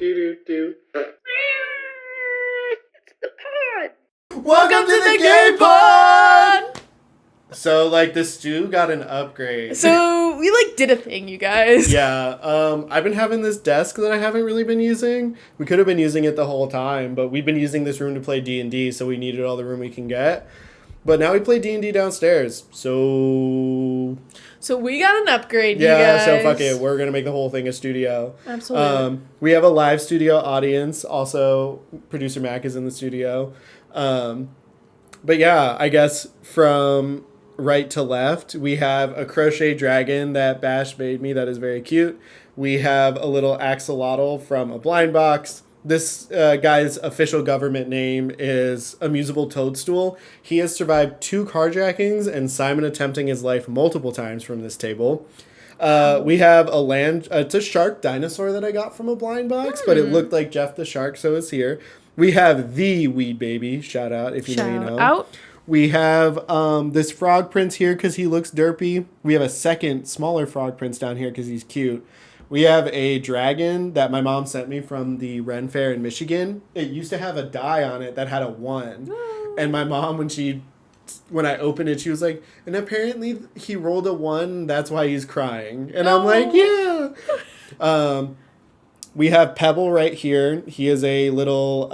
Do. It's the pod. Welcome to the G.A.Y pod! So, the stew got an upgrade. So, we, did a thing, you guys. Yeah, I've been having this desk that I haven't really been using. We could have been using it the whole time, but we've been using this room to play D&D, so we needed all the room we can get. But now we play D&D downstairs, so we got an upgrade, you yeah, guys. so fuck it. We're going to make the whole thing a studio. Absolutely. We have a live studio audience. Also, producer Mac is in the studio. But yeah, I guess from right to left, we have a crochet dragon that Bash made me that is very cute. We have a little axolotl from a blind box. This guy's official government name is Amusable Toadstool. He has survived 2 carjackings and Simon attempting his life multiple times from this table. We have it's a shark dinosaur that I got from a blind box, but it looked like Jeff the Shark, so it's here. We have the Weed Baby. Shout out if you know you know. Out. We have this frog prince here because he looks derpy. We have a second smaller frog prince down here because he's cute. We have a dragon that my mom sent me from the Ren Fair in Michigan. It used to have a die on it that had a 1. And my mom, when I opened it, she was like, and apparently he rolled a 1, that's why he's crying. And I'm like, yeah. We have Pebble right here. He is a little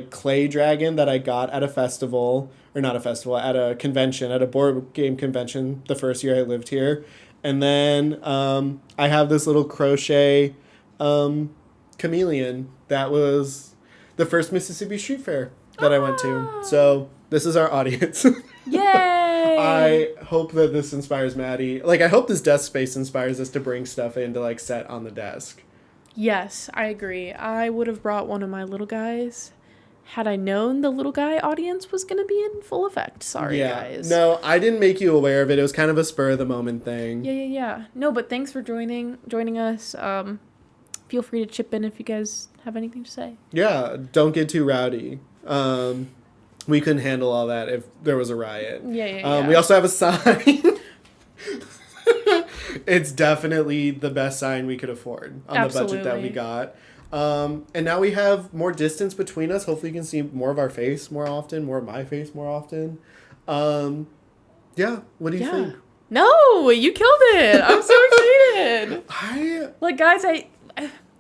clay dragon that I got at a festival, or not a festival, at a convention, at a board game convention the first year I lived here. And then I have this little crochet chameleon that was the first Mississippi Street Fair that I went to. So this is our audience. Yay! I hope that this inspires Maddie. I hope this desk space inspires us to bring stuff in to set on the desk. Yes, I agree. I would have brought one of my little guys had I known the little guy audience was going to be in full effect. Sorry, guys. No, I didn't make you aware of it. It was kind of a spur of the moment thing. Yeah. No, but thanks for joining us. Feel free to chip in if you guys have anything to say. Yeah, don't get too rowdy. We couldn't handle all that if there was a riot. Yeah. We also have a sign. It's definitely the best sign we could afford on the budget that we got. And now we have more distance between us. Hopefully you can see more of our face more often, more of my face more often. Yeah, what do you think? No, you killed it. I'm so excited. Guys, I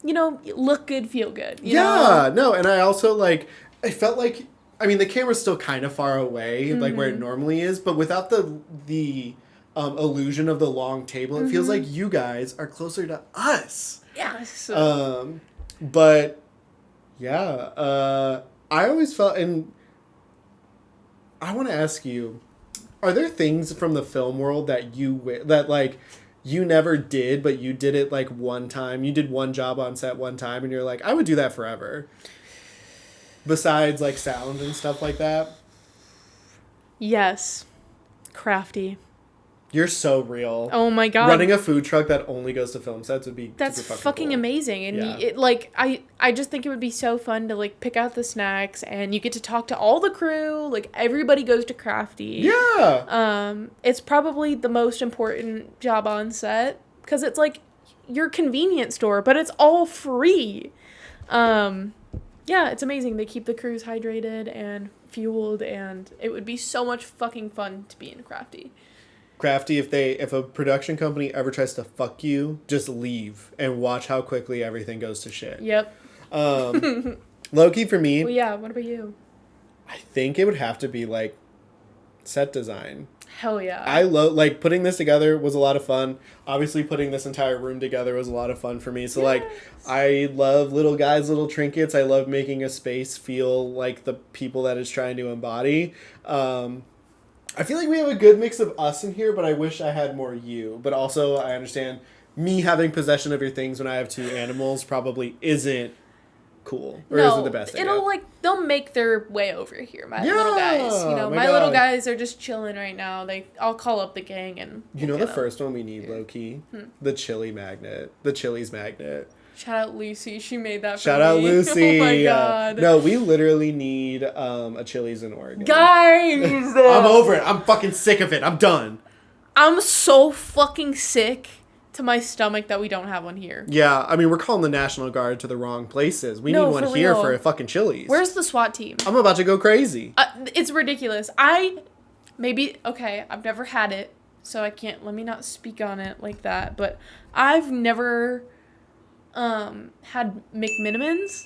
look good, feel good. You know? No, and I also, I felt like, the camera's still kind of far away, where it normally is, but without the illusion of the long table, it feels like you guys are closer to us. Yes. But yeah, I always felt, and I want to ask you, are there things from the film world that you never did, but you did it one time? You did one job on set one time, and you're like, I would do that forever. Besides sound and stuff like that. Yes, crafty. You're so real. Oh my god. Running a food truck that only goes to film sets would be That's super fucking cool. amazing. And I just think it would be so fun to pick out the snacks and you get to talk to all the crew. Everybody goes to crafty. Yeah. It's probably the most important job on set because it's your convenience store, but it's all free. Yeah, it's amazing. They keep the crews hydrated and fueled, and it would be so much fucking fun to be in crafty. Crafty, if a production company ever tries to fuck you, just leave and watch how quickly everything goes to shit. Yep. Low-key for me. Well, yeah, what about you? I think it would have to be set design. Hell yeah. I love putting this together was a lot of fun. Obviously putting this entire room together was a lot of fun for me. So yes. I love little guys, little trinkets. I love making a space feel like the people that it's trying to embody. I feel like we have a good mix of us in here, but I wish I had more you. But also, I understand me having possession of your things when I have 2 animals probably isn't cool. Or isn't the best idea. It'll, they'll make their way over here, my little guys. My little guys are just chilling right now. I'll call up the gang and... the first one we need, low-key? The chili magnet. The Chili's magnet. Shout out Lucy. She made that for Shout out me. Lucy. Oh my god. No, we literally need a Chili's in Oregon. Guys! I'm over it. I'm fucking sick of it. I'm done. I'm so fucking sick to my stomach that we don't have one here. Yeah, I mean, we're calling the National Guard to the wrong places. We No, need one for here real. for a fucking Chili's. Where's the SWAT team? I'm about to go crazy. It's ridiculous. Okay, I've never had it, so I can't, let me not speak on it like that, but I've never had McMinimans.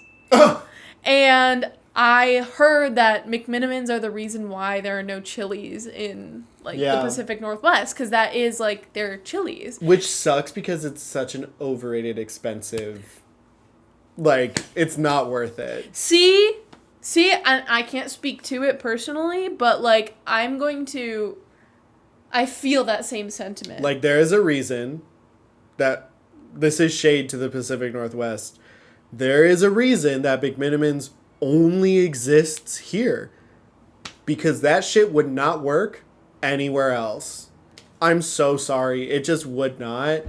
And I heard that McMinimans are the reason why there are no Chili's in, like, the Pacific Northwest, because that is, like, their Chili's. Which sucks because it's such an overrated, expensive, like, it's not worth it. See, I can't speak to it personally, but, like, I feel that same sentiment. Like, there is a reason that this is shade to the Pacific Northwest. There is a reason that McMinimans only exists here. Because that shit would not work anywhere else. I'm so sorry. It just would not.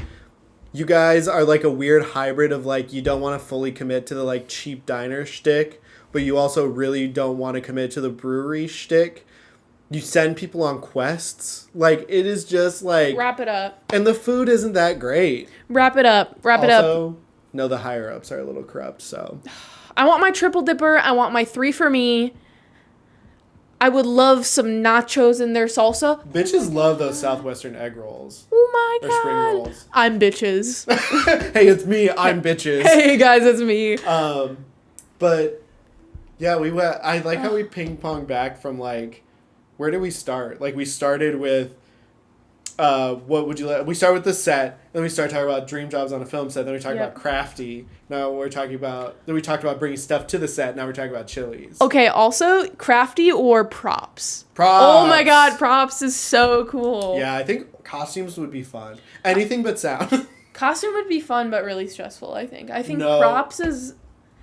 You guys are like a weird hybrid of like, you don't want to fully commit to the like cheap diner shtick, but you also really don't want to commit to the brewery shtick. You send people on quests. Like, it is just like... Wrap it up. And the food isn't that great. Wrap it up. Also, no, the higher-ups are a little corrupt, so... I want my triple dipper. I want my 3 for me. I would love some nachos in their salsa. Bitches love those Southwestern egg rolls. Oh my or spring god. rolls. I'm bitches. Hey, it's me. I'm bitches. Hey guys, it's me. But yeah, we went. I like how we ping pong back from like, where did we start? Like we started with, what would you like? We start with the set, then we start talking about dream jobs on a film set. Then we talk about crafty. Now we're talking about. Then we talked about bringing stuff to the set. Now we're talking about Chili's. Okay. Also, crafty or props. Props. Oh my god, props is so cool. Yeah, I think costumes would be fun. Anything but sound. Costume would be fun, but really stressful. I think No. props is.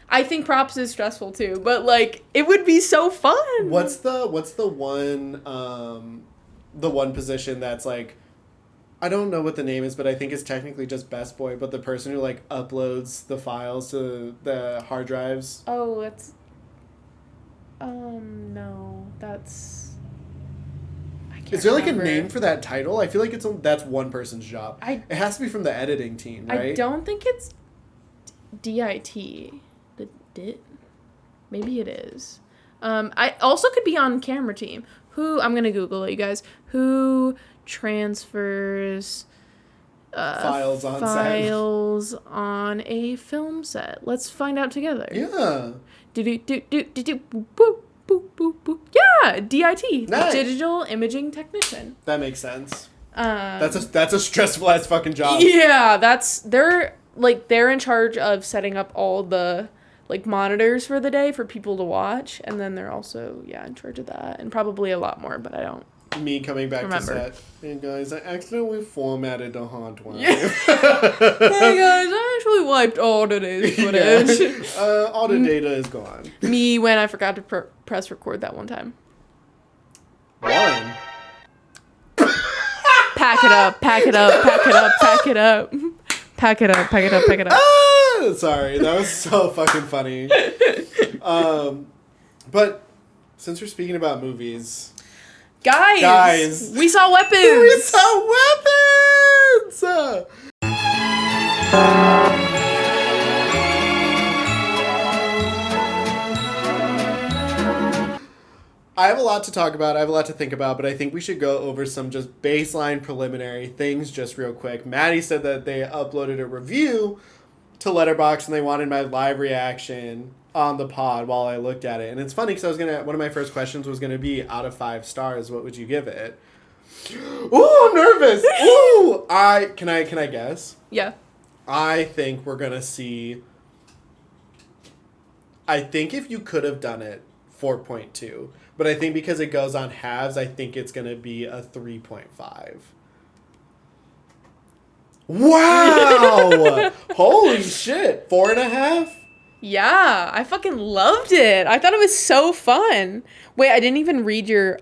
I think props is stressful too, but like it would be so fun. What's the one position that's like, I don't know what the name is, but I think it's technically just best boy, but the person who like uploads the files to the hard drives. Oh, that's no, that's I can't Is there like remember. a name for that title? I feel like that's one person's job. It has to be from the editing team, right? I don't think it's DIT. The DIT? Maybe it is. I also could be on camera team. I'm gonna Google it, you guys. Who transfers files on a film set? Let's find out together. Yeah. Yeah, DIT. Nice. Digital Imaging Technician. That makes sense. That's a stressful ass fucking job. Yeah, they're in charge of setting up all the like monitors for the day for people to watch, and then they're also in charge of that and probably a lot more, but I don't Me coming back remember. to set. Hey guys, I accidentally formatted the hard drive. Yeah. Hey guys, I actually wiped all today's footage. All the data is gone. Me when I forgot to press record that one time. One. Pack it up, pack it up, pack it up, pack it up. Pack it up, pack it up, pack it up. Sorry, that was so fucking funny. But since we're speaking about movies, Guys, we saw weapons. We saw weapons. I have a lot to talk about. I have a lot to think about, but I think we should go over some just baseline preliminary things just real quick. Maddie said that they uploaded a review to Letterboxd and they wanted my live reaction on the pod while I looked at it. And it's funny because one of my first questions was going to be, out of 5 stars, what would you give it? Ooh, I'm nervous. Ooh, can I guess? Yeah. I think we're going to see, I think if you could have done it, 4.2. But I think because it goes on halves, I think it's going to be a 3.5. Wow! Holy shit. 4.5? Yeah, I fucking loved it. I thought it was so fun. Wait, I didn't even read your...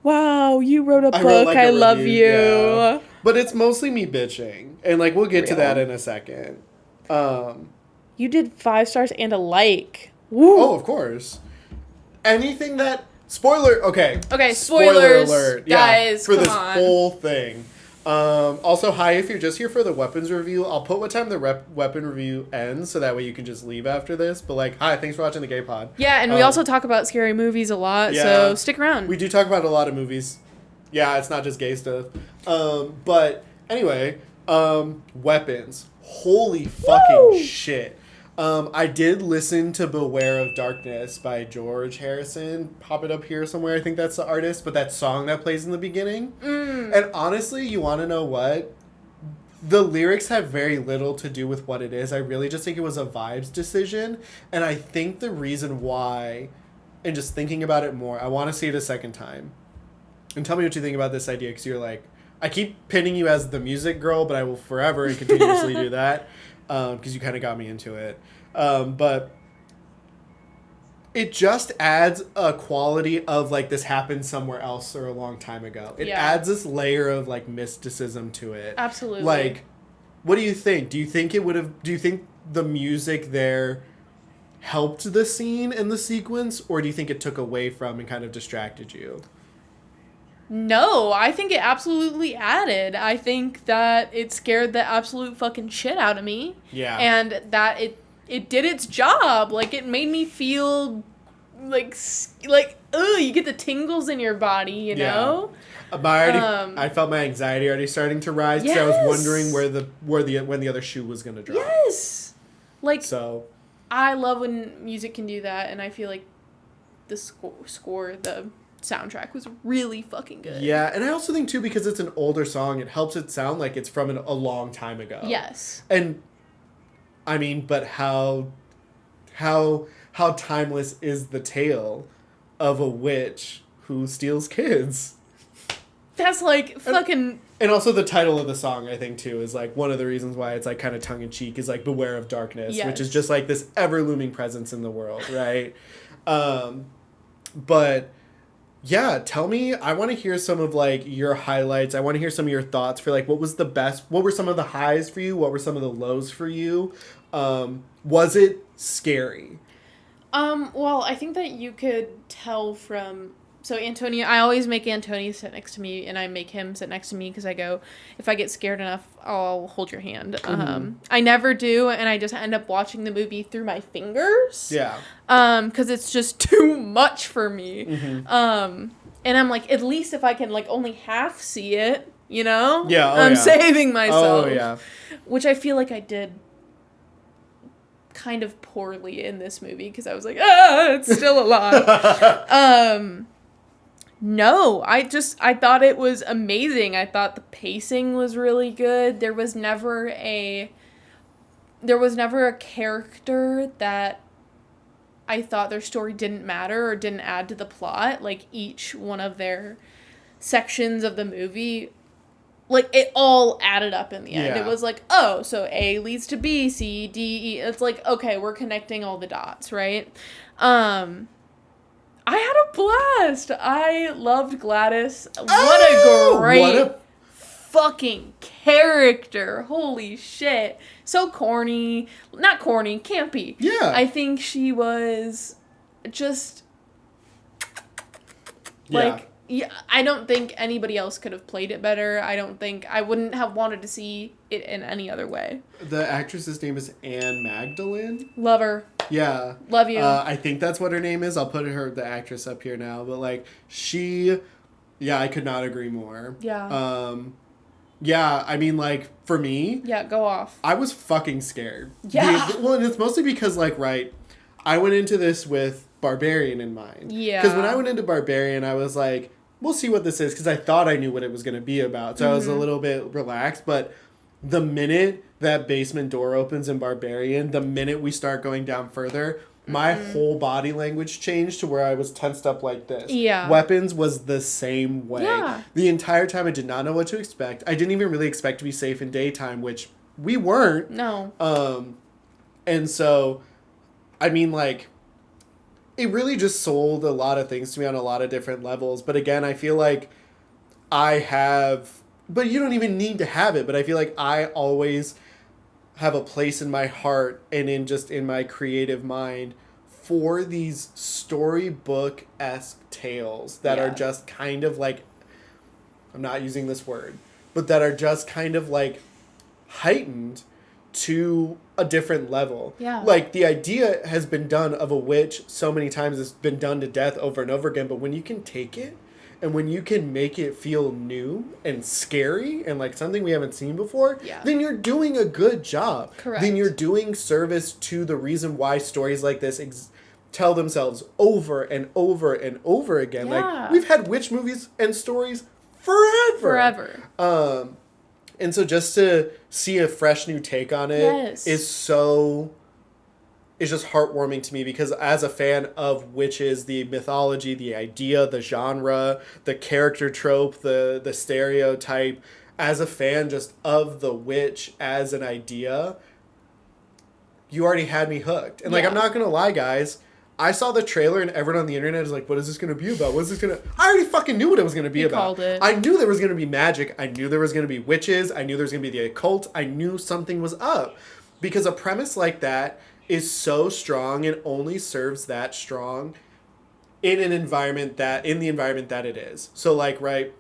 wow, you wrote a book. I love you. Yeah. But it's mostly me bitching. And, like, we'll get to that in a second. You did 5 stars and a like. Woo. Oh, of course. Anything that... Spoiler... Okay. Okay, spoilers. Spoiler alert. Guys, for come this on. whole thing. Also, hi, if you're just here for the weapons review, I'll put what time the weapon review ends, so that way you can just leave after this. But, like, hi, thanks for watching the Gay Pod. Yeah, and we also talk about scary movies a lot, so stick around. We do talk about a lot of movies. Yeah, it's not just gay stuff. But, anyway, weapons. Holy fucking shit. I did listen to Beware of Darkness by George Harrison. Pop it up here somewhere. I think that's the artist. But that song that plays in the beginning. And honestly, you want to know what? The lyrics have very little to do with what it is. I really just think it was a vibes decision. And I think the reason why, and just thinking about it more, I want to see it a second time. And tell me what you think about this idea, because you're like, I keep pinning you as the music girl, but I will forever and continuously do that. Because you kind of got me into it. But it just adds a quality of, like, this happened somewhere else or a long time ago. It adds this layer of, like, mysticism to it. Absolutely. Like, what do you think? Do you think the music there helped the scene and the sequence, or do you think it took away from and kind of distracted you? No, I think it absolutely added. I think that it scared the absolute fucking shit out of me. Yeah. And that it did its job. Like, it made me feel like you get the tingles in your body, you know? I felt my anxiety already starting to rise, because I was wondering when the other shoe was going to drop. Yes. Like, so I love when music can do that, and I feel like the the soundtrack was really fucking good. Yeah, and I also think too, because it's an older song, it helps it sound like it's from a long time ago. Yes. And I mean, but how timeless is the tale of a witch who steals kids? That's like fucking. And also the title of the song, I think too, is like one of the reasons why it's like kind of tongue in cheek, is like Beware of Darkness, which is just like this ever looming presence in the world, right? But yeah, tell me, I want to hear some of, like, your highlights. I want to hear some of your thoughts for, like, what were some of the highs for you? What were some of the lows for you? Was it scary? Well, I think that you could tell from, so Antonio, I always make Antonio sit next to me, and I make him sit next to me, because I go, if I get scared enough, I'll hold your hand. Mm-hmm. I never do, and I just end up watching the movie through my fingers. Yeah. Because it's just too much for me. Mm-hmm. And I'm like, at least if I can, like, only half see it, you know? Yeah. I'm saving myself. Oh, yeah. Which I feel like I did kind of poorly in this movie, because I was like, it's still alive. No, I thought it was amazing. I thought the pacing was really good. There was never a character that I thought their story didn't matter or didn't add to the plot. Like, each one of their sections of the movie, like, it all added up in the end. Yeah. It was like, oh, so A leads to B, C, D, E. It's like, okay, we're connecting all the dots, right? I had a blast. I loved Gladys. What a great fucking character. Holy shit. So corny. Not corny, campy. Yeah. I think she was just, like, yeah, I don't think anybody else could have played it better. I wouldn't have wanted to see it in any other way. The actress's name is Anne Magdalene. Love her. Yeah. Love you. I think that's what her name is. I'll put the actress up here now. But, like, I could not agree more. Yeah. Yeah, I mean, like, for me. Yeah, go off. I was fucking scared. Yeah. And it's mostly because, like, I went into this with Barbarian in mind. Yeah. Because when I went into Barbarian, I was like, we'll see what this is, because I thought I knew what it was going to be about. So I was a little bit relaxed. But the minute that basement door opens in Barbarian, the minute we start going down further, my whole body language changed to where I was tensed up like this. Yeah. Weapons was the same way. Yeah. The entire time I did not know what to expect. I didn't even really expect to be safe in daytime, which we weren't. No. And so, I mean, like, it really just sold a lot of things to me on a lot of different levels. But again, I feel like but you don't even need to have it, but I feel like I always have a place in my heart and in my creative mind for these storybook-esque tales that are just kind of like, I'm not using this word, but that are just kind of like heightened to a different level. Yeah. Like, the idea has been done of a witch so many times, it's been done to death over and over again, but when you can take it and when you can make it feel new and scary and like something we haven't seen before, then you're doing a good job. Correct. Then you're doing service to the reason why stories like this tell themselves over and over and over again. Like, we've had witch movies and stories forever. And so just to see a fresh new take on it is just heartwarming to me, because as a fan of witches, the mythology, the idea, the genre, the character trope, the stereotype, as a fan just of the witch as an idea, you already had me hooked. And like, I'm not going to lie, guys, I saw the trailer and everyone on the internet is like, what is this going to be about? What is this going to... I already fucking knew what it was going to be about. Called it. I knew there was going to be magic. I knew there was going to be witches. I knew there was going to be the occult. I knew something was up. Because a premise like that is so strong and only serves that strong in the environment that it is. So like, right,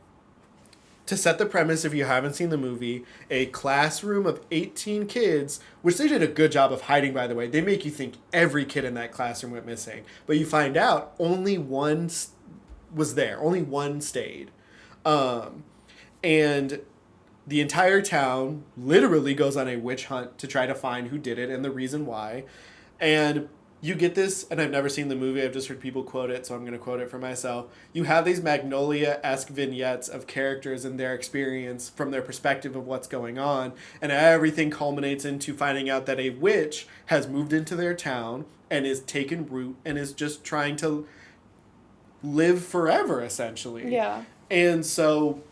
to set the premise, if you haven't seen the movie, a classroom of 18 kids, which they did a good job of hiding, by the way. They make you think every kid in that classroom went missing. But you find out only one was there. Only one stayed. And the entire town literally goes on a witch hunt to try to find who did it and the reason why. And you get this, and I've never seen the movie, I've just heard people quote it, so I'm going to quote it for myself. You have these Magnolia-esque vignettes of characters and their experience from their perspective of what's going on, and everything culminates into finding out that a witch has moved into their town and is taken root and is just trying to live forever, essentially. Yeah. And so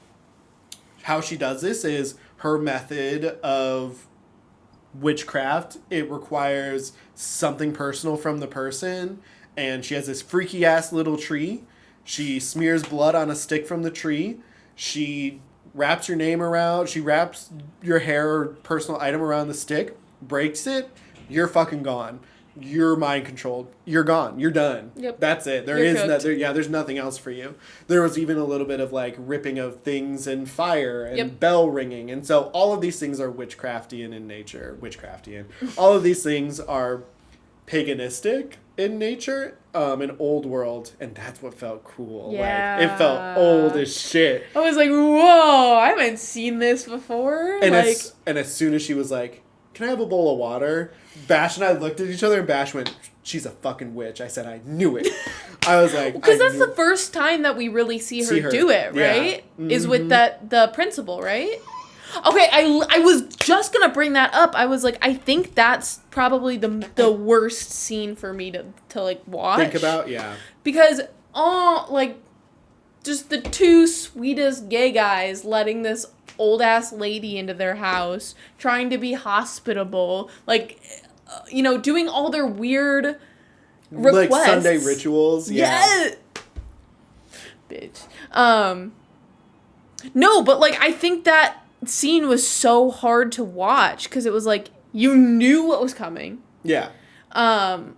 how she does this is her method of witchcraft. It requires something personal from the person, and she has this freaky ass little tree. She smears blood on a stick from the tree. She wraps your name around. She wraps your hair or personal item around the stick, breaks it. You're fucking gone. You're mind controlled. You're gone. You're done. Yep. That's it. There's nothing else for you. There was even a little bit of like ripping of things and fire and bell ringing. And so all of these things are witchcraftian in nature. All of these things are paganistic in nature, in old world. And that's what felt cool. Yeah. Like, it felt old as shit. I was like, whoa, I haven't seen this before. And as soon as she was like, can I have a bowl of water? Bash and I looked at each other, and Bash went, she's a fucking witch. I said, I knew it. I was like... Because that's the first time that we really see her do it, right? Yeah. Is with the principal, right? Okay, I was just going to bring that up. I was like, I think that's probably the worst scene for me to like, watch. Think about, yeah. Because, like, just the two sweetest gay guys letting this old-ass lady into their house, trying to be hospitable, like, doing all their weird requests. Like Sunday rituals. Yeah. Bitch. No, but, like, I think that scene was so hard to watch, because it was, like, you knew what was coming. Yeah. And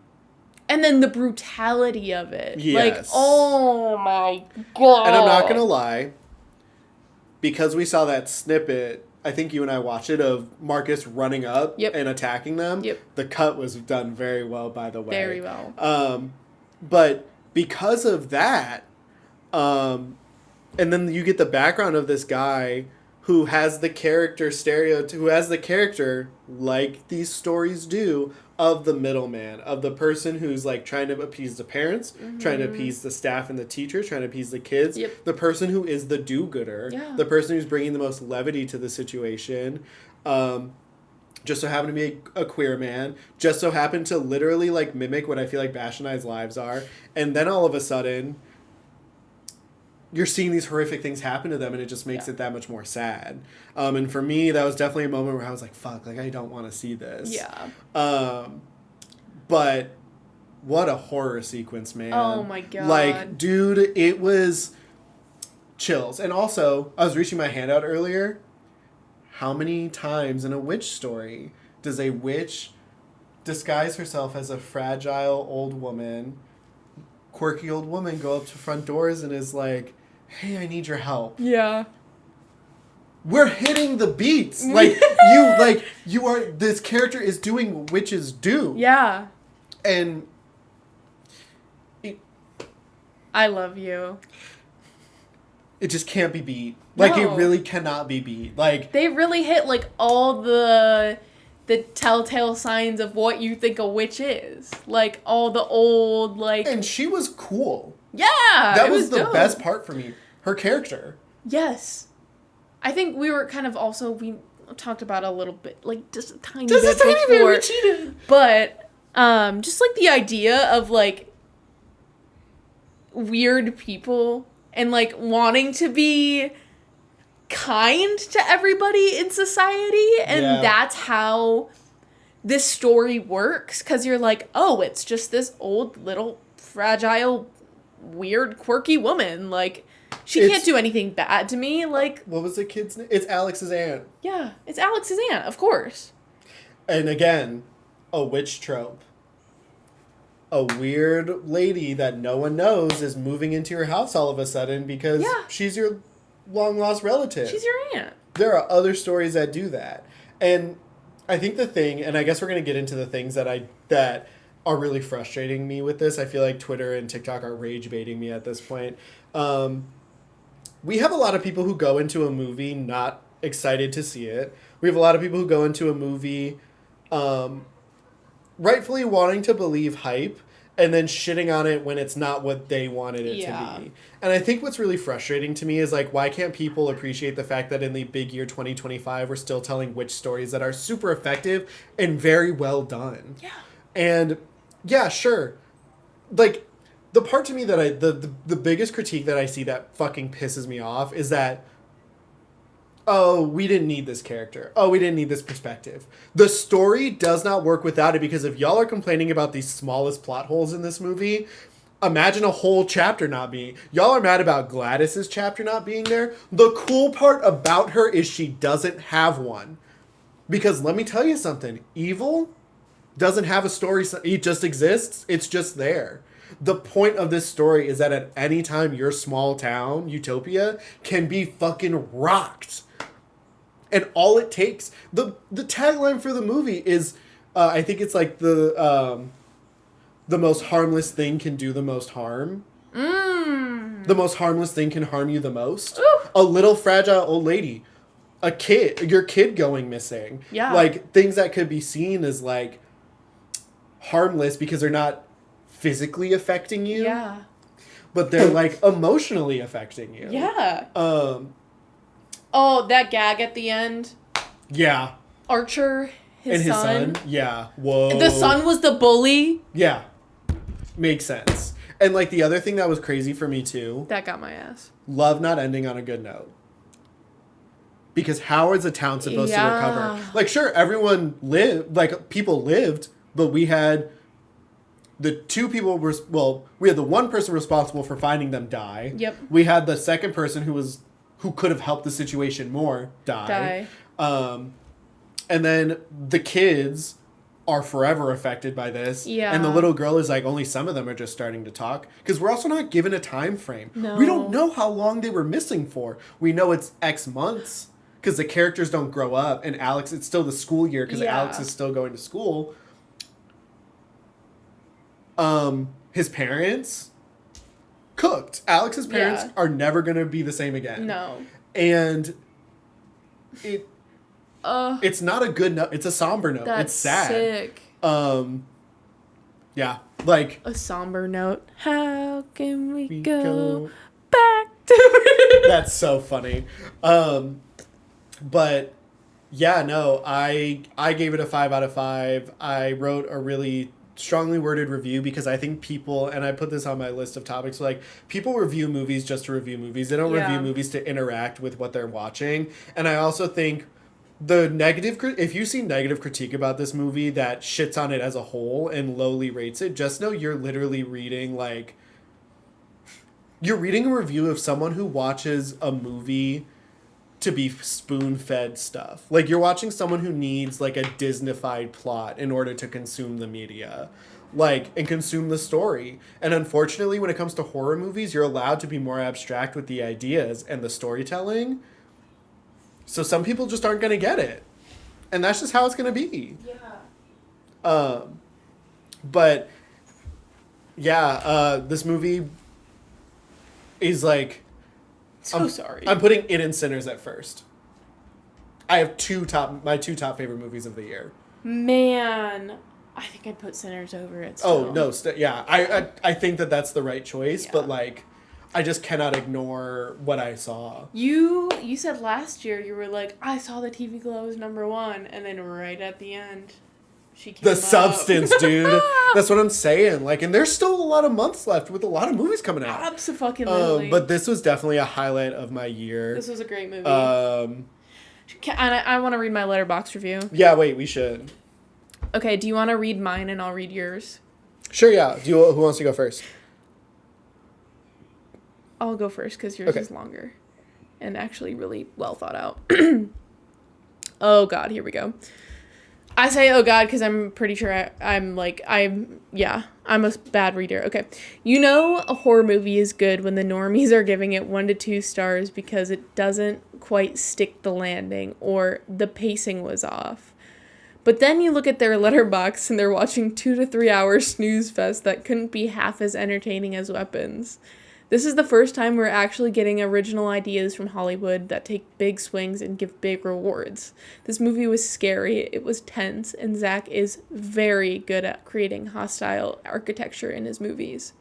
then the brutality of it. Yes. Like, oh my God. And I'm not gonna lie, because we saw that snippet, I think you and I watched it, of Marcus running up and attacking them. Yep. The cut was done very well, by the way. Very well. But because of that, and then you get the background of this guy who has the character like these stories do, of the middleman, of the person who's like trying to appease the parents, trying to appease the staff and the teachers, trying to appease the kids, the person who is the do-gooder, the person who's bringing the most levity to the situation, just so happened to be a queer man, just so happened to literally like mimic what I feel like Bash and I's lives are, and then all of a sudden you're seeing these horrific things happen to them, and it just makes it that much more sad. And for me, that was definitely a moment where I was like, fuck, like, I don't want to see this. Yeah. But what a horror sequence, man. Oh, my God. Like, dude, it was chills. And also, I was reaching my hand out earlier. How many times in a witch story does a witch disguise herself as a fragile old woman, quirky old woman, go up to front doors and is like, hey, I need your help. Yeah. we're hitting the beats. You are, this character is doing what witches do. Yeah. And I love you. It just can't be beat. Like, No. it really cannot be beat. Like, they really hit, like, all the telltale signs of what you think a witch is. Like, all the old, like... And she was cool. Yeah! That was the dope. best part for me. Her character. Yes. I think we were kind of also... We talked about it a little bit, like, just a tiny Just bit a tiny before. bit, we cheated. But, just, like, the idea of, like, weird people and, like, wanting to be kind to everybody in society, and that's how this story works, because you're like, oh, it's just this old little fragile weird quirky woman, like she can't do anything bad to me, like... What was the kid's name? It's Alex's aunt. Yeah, it's Alex's aunt, of course. And again, a witch trope. A weird lady that no one knows is moving into your house all of a sudden because she's your long-lost relative. She's your aunt. There are other stories that do that. And I think the thing, and I guess we're going to get into the things that are really frustrating me with this. I feel like Twitter and TikTok are rage baiting me at this point. We have a lot of people who go into a movie not excited to see it. We have a lot of people who go into a movie rightfully wanting to believe hype and then shitting on it when it's not what they wanted it to be. And I think what's really frustrating to me is, like, why can't people appreciate the fact that in the big year 2025, we're still telling witch stories that are super effective and very well done. Yeah. And, yeah, sure. Like, the part to me that the biggest critique that I see that fucking pisses me off is that, oh, we didn't need this character. Oh, we didn't need this perspective. The story does not work without it, because if y'all are complaining about the smallest plot holes in this movie, imagine a whole chapter not being... Y'all are mad about Gladys's chapter not being there. The cool part about her is she doesn't have one. Because let me tell you something. Evil doesn't have a story. It just exists. It's just there. The point of this story is that at any time your small town, Utopia, can be fucking rocked. And all it takes... The tagline for the movie is... I think it's like the most harmless thing can do the most harm. The most harmless thing can harm you the most. Ooh. A little fragile old lady. A kid. Your kid going missing. Yeah. Like, things that could be seen as, like, harmless because they're not physically affecting you. Yeah. But they're, like, emotionally affecting you. Yeah. Oh, that gag at the end. Yeah. Archer, his son. Yeah. Whoa. The son was the bully. Yeah. Makes sense. And, like, the other thing that was crazy for me, too... That got my ass. Love not ending on a good note. Because how is a town supposed to recover? Like, sure, everyone lived... Like, people lived, but we had... The two people were... Well, we had the one person responsible for finding them die. Yep. We had the second person who could have helped the situation more die. And then the kids are forever affected by this. Yeah. And the little girl is like, only some of them are just starting to talk. Because we're also not given a time frame. No. We don't know how long they were missing for. We know it's X months because the characters don't grow up. And Alex, it's still the school year because Alex is still going to school. His parents cooked. Alex's parents are never going to be the same again. No. And it's not a good note. It's a somber note. That's it's sad. Sick. Yeah. Like a somber note. How can we go back back to That's so funny. But yeah, no, I gave it a 5 out of 5. I wrote a really strongly worded review because I think people, and I put this on my list of topics, like, people review movies just to review movies. They don't review movies to interact with what they're watching. And I also think if you see negative critique about this movie that shits on it as a whole and lowly rates it, just know you're literally reading, like, you're reading a review of someone who watches a movie to be spoon-fed stuff. Like, you're watching someone who needs, like, a Disney-fied plot in order to consume the media, like, and consume the story. And unfortunately, when it comes to horror movies, you're allowed to be more abstract with the ideas and the storytelling. So some people just aren't going to get it. And that's just how it's going to be. Yeah. But, yeah, this movie is like... Sorry. I'm putting it and Sinners at first. I have my two top favorite movies of the year. Man, I think I'd put Sinners over it still. Oh, no, yeah. I think that's the right choice, but, like, I just cannot ignore what I saw. You said last year, you were like, I saw the TV Glow as number one, and then right at the end, she came The up. substance, dude. That's what I'm saying. Like, and there's still a lot of months left with a lot of movies coming out. Abso-fucking-lutely. But this was definitely a highlight of my year. This was a great movie. I want to read my Letterboxd review. Yeah, wait, we should. Okay, do you want to read mine and I'll read yours? Sure, yeah. Who wants to go first? I'll go first because yours is longer and actually really well thought out. Oh, God, here we go. I say, oh, God, because I'm pretty sure I'm a bad reader. Okay. You know a horror movie is good when the normies are giving it 1 to 2 stars because it doesn't quite stick the landing or the pacing was off. But then you look at their letterbox and they're watching 2 to 3 hour snooze fest that couldn't be half as entertaining as Weapons. This is the first time we're actually getting original ideas from Hollywood that take big swings and give big rewards. This movie was scary, it was tense, and Zach is very good at creating hostile architecture in his movies.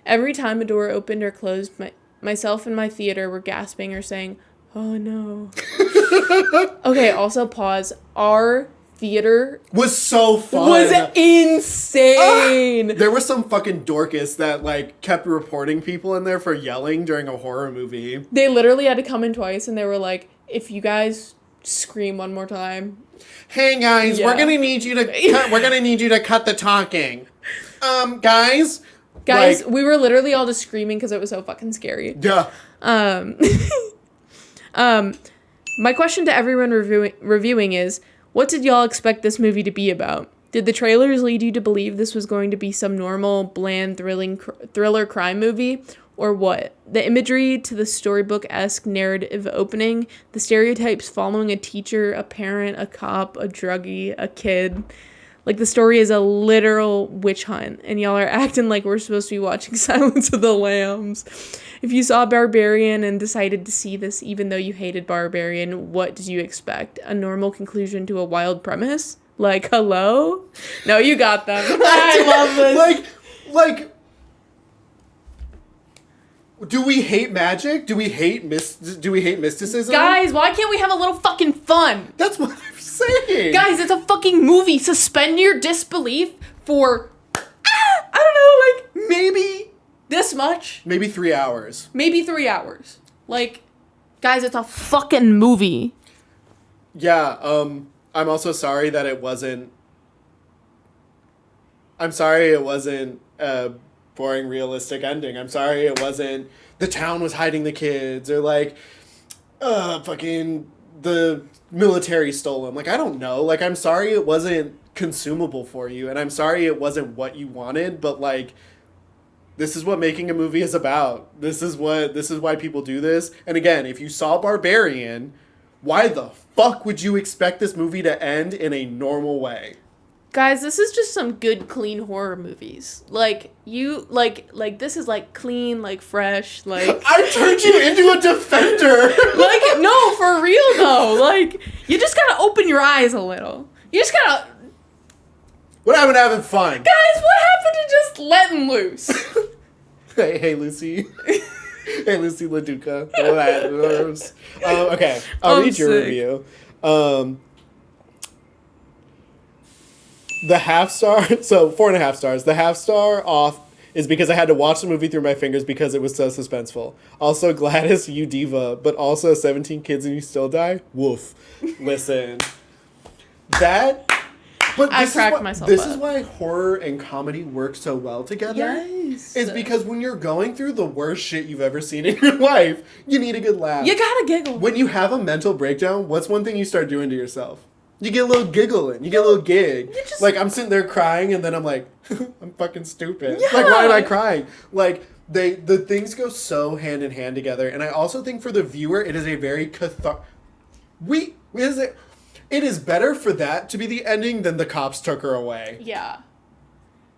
Every time a door opened or closed, myself and my theater were gasping or saying, oh no. Okay, also pause. Our theater was so fun. Was insane. There was some fucking Dorcas that like kept reporting people in there for yelling during a horror movie. They literally had to come in twice and they were like, if you guys scream one more time. Hey guys, we're gonna need you to cut the talking. Guys, like, we were literally all just screaming because it was so fucking scary. Yeah. My question to everyone reviewing is, what did y'all expect this movie to be about? Did the trailers lead you to believe this was going to be some normal, bland, thriller crime movie? Or what? The imagery to the storybook-esque narrative opening, the stereotypes following a teacher, a parent, a cop, a druggie, a kid. Like, the story is a literal witch hunt, and y'all are acting like we're supposed to be watching Silence of the Lambs. If you saw Barbarian and decided to see this even though you hated Barbarian, what did you expect? A normal conclusion to a wild premise? Like, hello? No, you got them. I love this. Like, do we hate magic? Do we hate mysticism? Guys, why can't we have a little fucking fun? That's what I'm saying. Guys, it's a fucking movie. Suspend your disbelief for, I don't know, like, maybe this much. Maybe 3 hours. Maybe 3 hours. Like, guys, it's a fucking movie. Yeah, I'm also sorry that it wasn't... I'm sorry it wasn't a boring, realistic ending. I'm sorry it wasn't the town was hiding the kids or, like, fucking the military stole them. Like, I don't know. Like, I'm sorry it wasn't consumable for you, and I'm sorry it wasn't what you wanted, but, like... This is what making a movie is about. This is why people do this. And again, if you saw Barbarian, why the fuck would you expect this movie to end in a normal way? Guys, this is just some good, clean horror movies. Like, this is, like, clean, like, fresh, like... I turned you into a defender! Like, no, for real, though. Like, you just gotta open your eyes a little. You just gotta... What happened to having fun? Guys, what happened to just letting loose? Hey, Lucy. Hey, Lucy LaDuca. Okay, I'll read your review. The half star, so 4.5 stars. The half star off is because I had to watch the movie through my fingers because it was so suspenseful. Also, Gladys, you diva, but also 17 kids and you still die? Woof. Listen. But this is why horror and comedy work so well together. Yes. Is because when you're going through the worst shit you've ever seen in your life, you need a good laugh. You gotta giggle. When you have a mental breakdown, what's one thing you start doing to yourself? You get a little giggle in. You get a little gig. Like, I'm sitting there crying, and then I'm like, I'm fucking stupid. Yeah. Like, why am I crying? Like, the things go so hand in hand together. And I also think for the viewer, it is a very It is better for that to be the ending than the cops took her away. Yeah.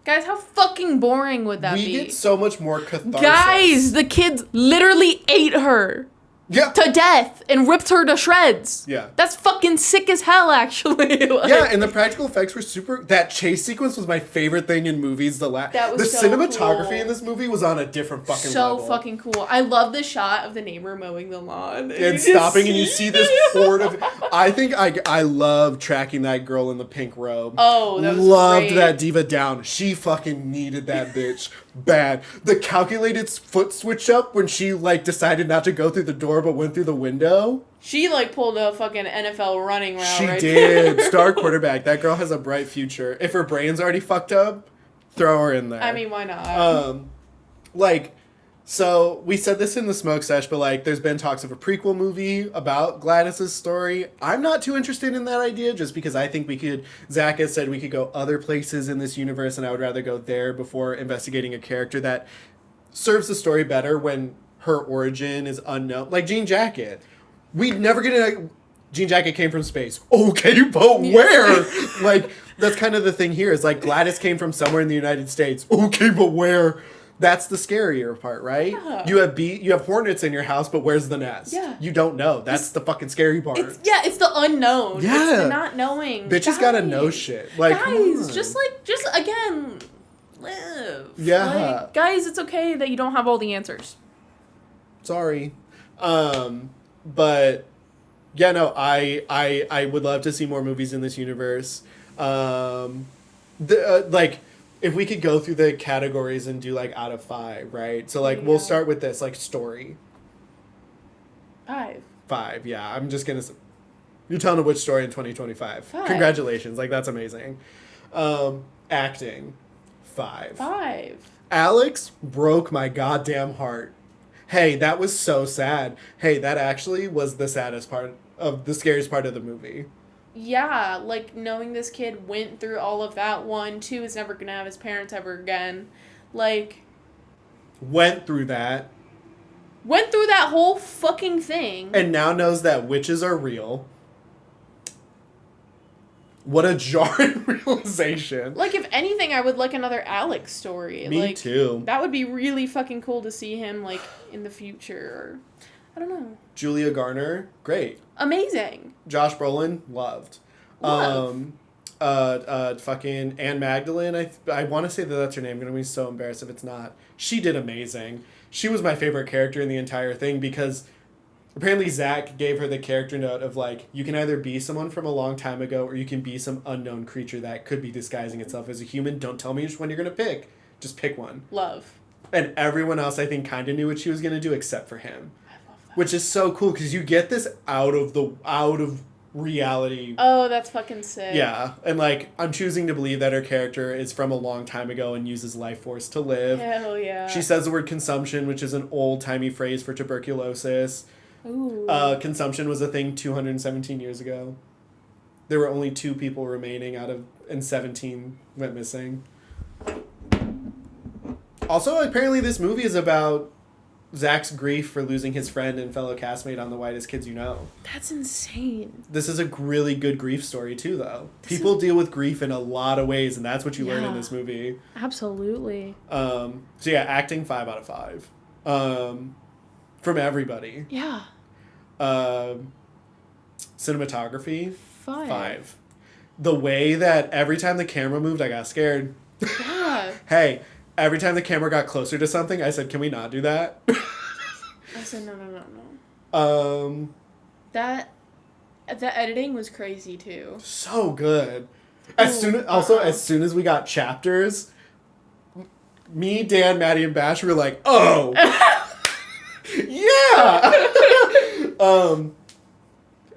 Guys, how fucking boring would that be? We get so much more catharsis. Guys, the kids literally ate her. Yeah. To death and ripped her to shreds. Yeah. That's fucking sick as hell, actually. Like, yeah, and the practical effects were super. That chase sequence was my favorite thing in movies. The so cinematography cool. in this movie was on a different fucking so level. fucking cool. I love the shot of the neighbor mowing the lawn. And stopping, and you see this horde of. I think I love tracking that girl in the pink robe. Oh, that was Loved great. that diva down. She fucking needed that bitch bad. The calculated foot switch up when she like decided not to go through the door but went through the window. She like pulled a fucking NFL running route. She right did. there. Star quarterback. That girl has a bright future. If her brain's already fucked up, throw her in there. I mean, why not? So we said this in the smoke sesh, but like there's been talks of a prequel movie about Gladys's story. I'm not too interested in that idea just because I think Zach has said we could go other places in this universe, and I would rather go there before investigating a character that serves the story better when her origin is unknown. Like Jean Jacket. We'd never get a Jean Jacket came from space. Okay, but where? Like, that's kind of the thing here is like Gladys came from somewhere in the United States. Okay, but where? That's the scarier part, right? Yeah. You have hornets in your house, but where's the nest? Yeah. You don't know. That's the fucking scary part. It's the unknown. Yeah. It's the not knowing. Bitches gotta know shit. Like, guys, just again, live. Yeah. Like, guys, it's okay that you don't have all the answers. Sorry. But yeah, no, I would love to see more movies in this universe. Like, if we could go through the categories and do like out of 5, right? So like we'll start with this, like story. 5. 5, yeah. I'm just gonna. You're telling a witch story in 2025. 5. Congratulations, like that's amazing. Acting, 5. 5. Alex broke my goddamn heart. Hey, that was so sad. Hey, that actually was the scariest part of the movie. Yeah, like knowing this kid went through all of that. 1, 2 is never gonna have his parents ever again. Like, went through that whole fucking thing. And now knows that witches are real. What a jarring realization. Like, if anything, I would like another Alex story. Me like, too. That would be really fucking cool to see him, like, in the future. Or, I don't know. Julia Garner, great. Amazing. Josh Brolin, loved. Fucking Anne Magdalene, I want to say that that's her name. I'm going to be so embarrassed if it's not. She did amazing. She was my favorite character in the entire thing because apparently Zach gave her the character note of like, you can either be someone from a long time ago or you can be some unknown creature that could be disguising itself as a human. Don't tell me which one you're going to pick. Just pick one. Love. And everyone else, I think, kind of knew what she was going to do except for him. I love that. Which is so cool because you get this out of reality. Oh, that's fucking sick. Yeah. And like, I'm choosing to believe that her character is from a long time ago and uses life force to live. Hell yeah. She says the word consumption, which is an old-timey phrase for tuberculosis. Ooh. Consumption was a thing 217 years ago. There were only 2 people remaining and 17 went missing. Also, apparently this movie is about Zach's grief for losing his friend and fellow castmate on The Whitest Kids You Know. That's insane. This is a really good grief story, too, though. People deal with grief in a lot of ways, and that's what you learn in this movie. Absolutely. So, yeah, acting 5 out of 5. From everybody. Yeah. Cinematography, 5. The way that every time the camera moved, I got scared. Yeah. Hey, every time the camera got closer to something, I said, can we not do that? I said, no. The editing was crazy, too. So good. As soon as we got chapters, me, Dan, Maddie, and Bash were like, oh! Yeah!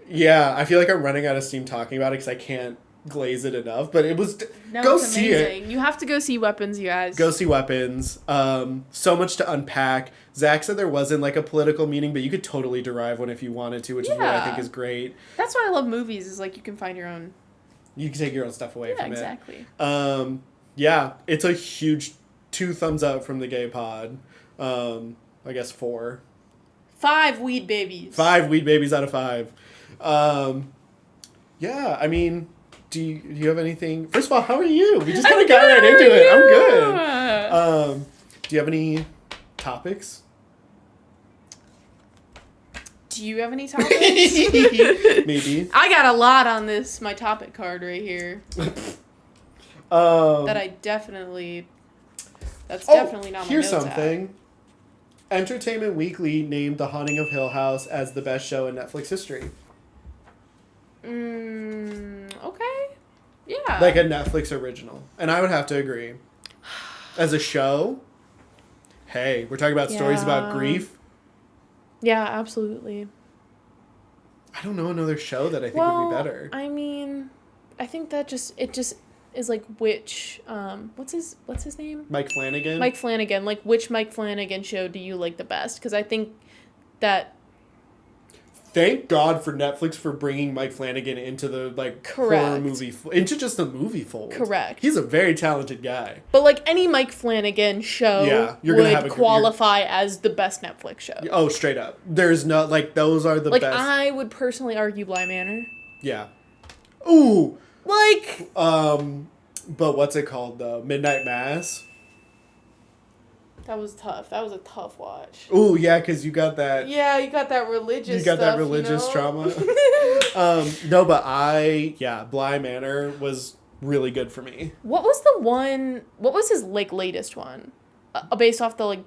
Yeah, I feel like I'm running out of steam talking about it because I can't glaze it enough, but it was... go see it. You have to go see Weapons, you guys. Go see Weapons. So much to unpack. Zach said there wasn't like a political meaning, but you could totally derive one if you wanted to, which is what I think is great. That's why I love movies, is like you can find your own... You can take your own stuff away from exactly. it. Yeah, it's a huge 2 thumbs up from the gay pod. I guess 4. 5 weed babies. 5 weed babies out of 5. Yeah, I mean, do you have anything? First of all, how are you? We just kind of got right into it. I'm good. Do you have any topics? Do you have any topics? Maybe. I got a lot on this, my topic card right here. That I definitely... That's definitely not my here's notes something. Entertainment Weekly named The Haunting of Hill House as the best show in Netflix history. Okay. Yeah. Like a Netflix original. And I would have to agree. As a show, hey, we're talking about stories about grief. Yeah, absolutely. I don't know another show that I think would be better. I mean, I think that it just is like which what's his name? Mike Flanagan. Mike Flanagan. Like which Mike Flanagan show do you like the best? Because I think that. Thank God for Netflix for bringing Mike Flanagan into the horror movie, into just the movie fold. Correct. He's a very talented guy. But like any Mike Flanagan show would qualify as the best Netflix show. Oh, straight up. There's no those are the best. Like I would personally argue Bly Manor. Yeah. Ooh. Like. But what's it called though? Midnight Mass. That was tough. That was a tough watch. Ooh, yeah, because you got that. Yeah, you got that religious. Trauma. No, but Bly Manor was really good for me. What was the one? What was his latest one? Based off the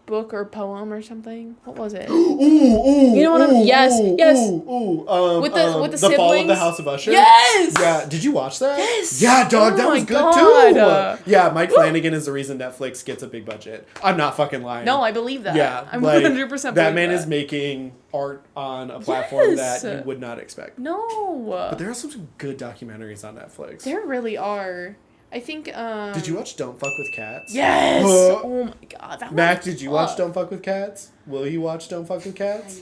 book or poem or something. What was it? You know what I'm? Yes. With the siblings. The Fall of the House of Usher. Yes. Yeah. Did you watch that? Yes. Yeah, dog. That was good too. Yeah, Mike Flanagan is the reason Netflix gets a big budget. I'm not fucking lying. No, I believe that. Yeah, I'm 100%. That man is making art on a platform that you would not expect. No. But there are some good documentaries on Netflix. There really are. I think, Did you watch Don't Fuck with Cats? Yes! Oh my god, that Mac, did you watch Don't Fuck with Cats? Will you watch Don't Fuck with Cats?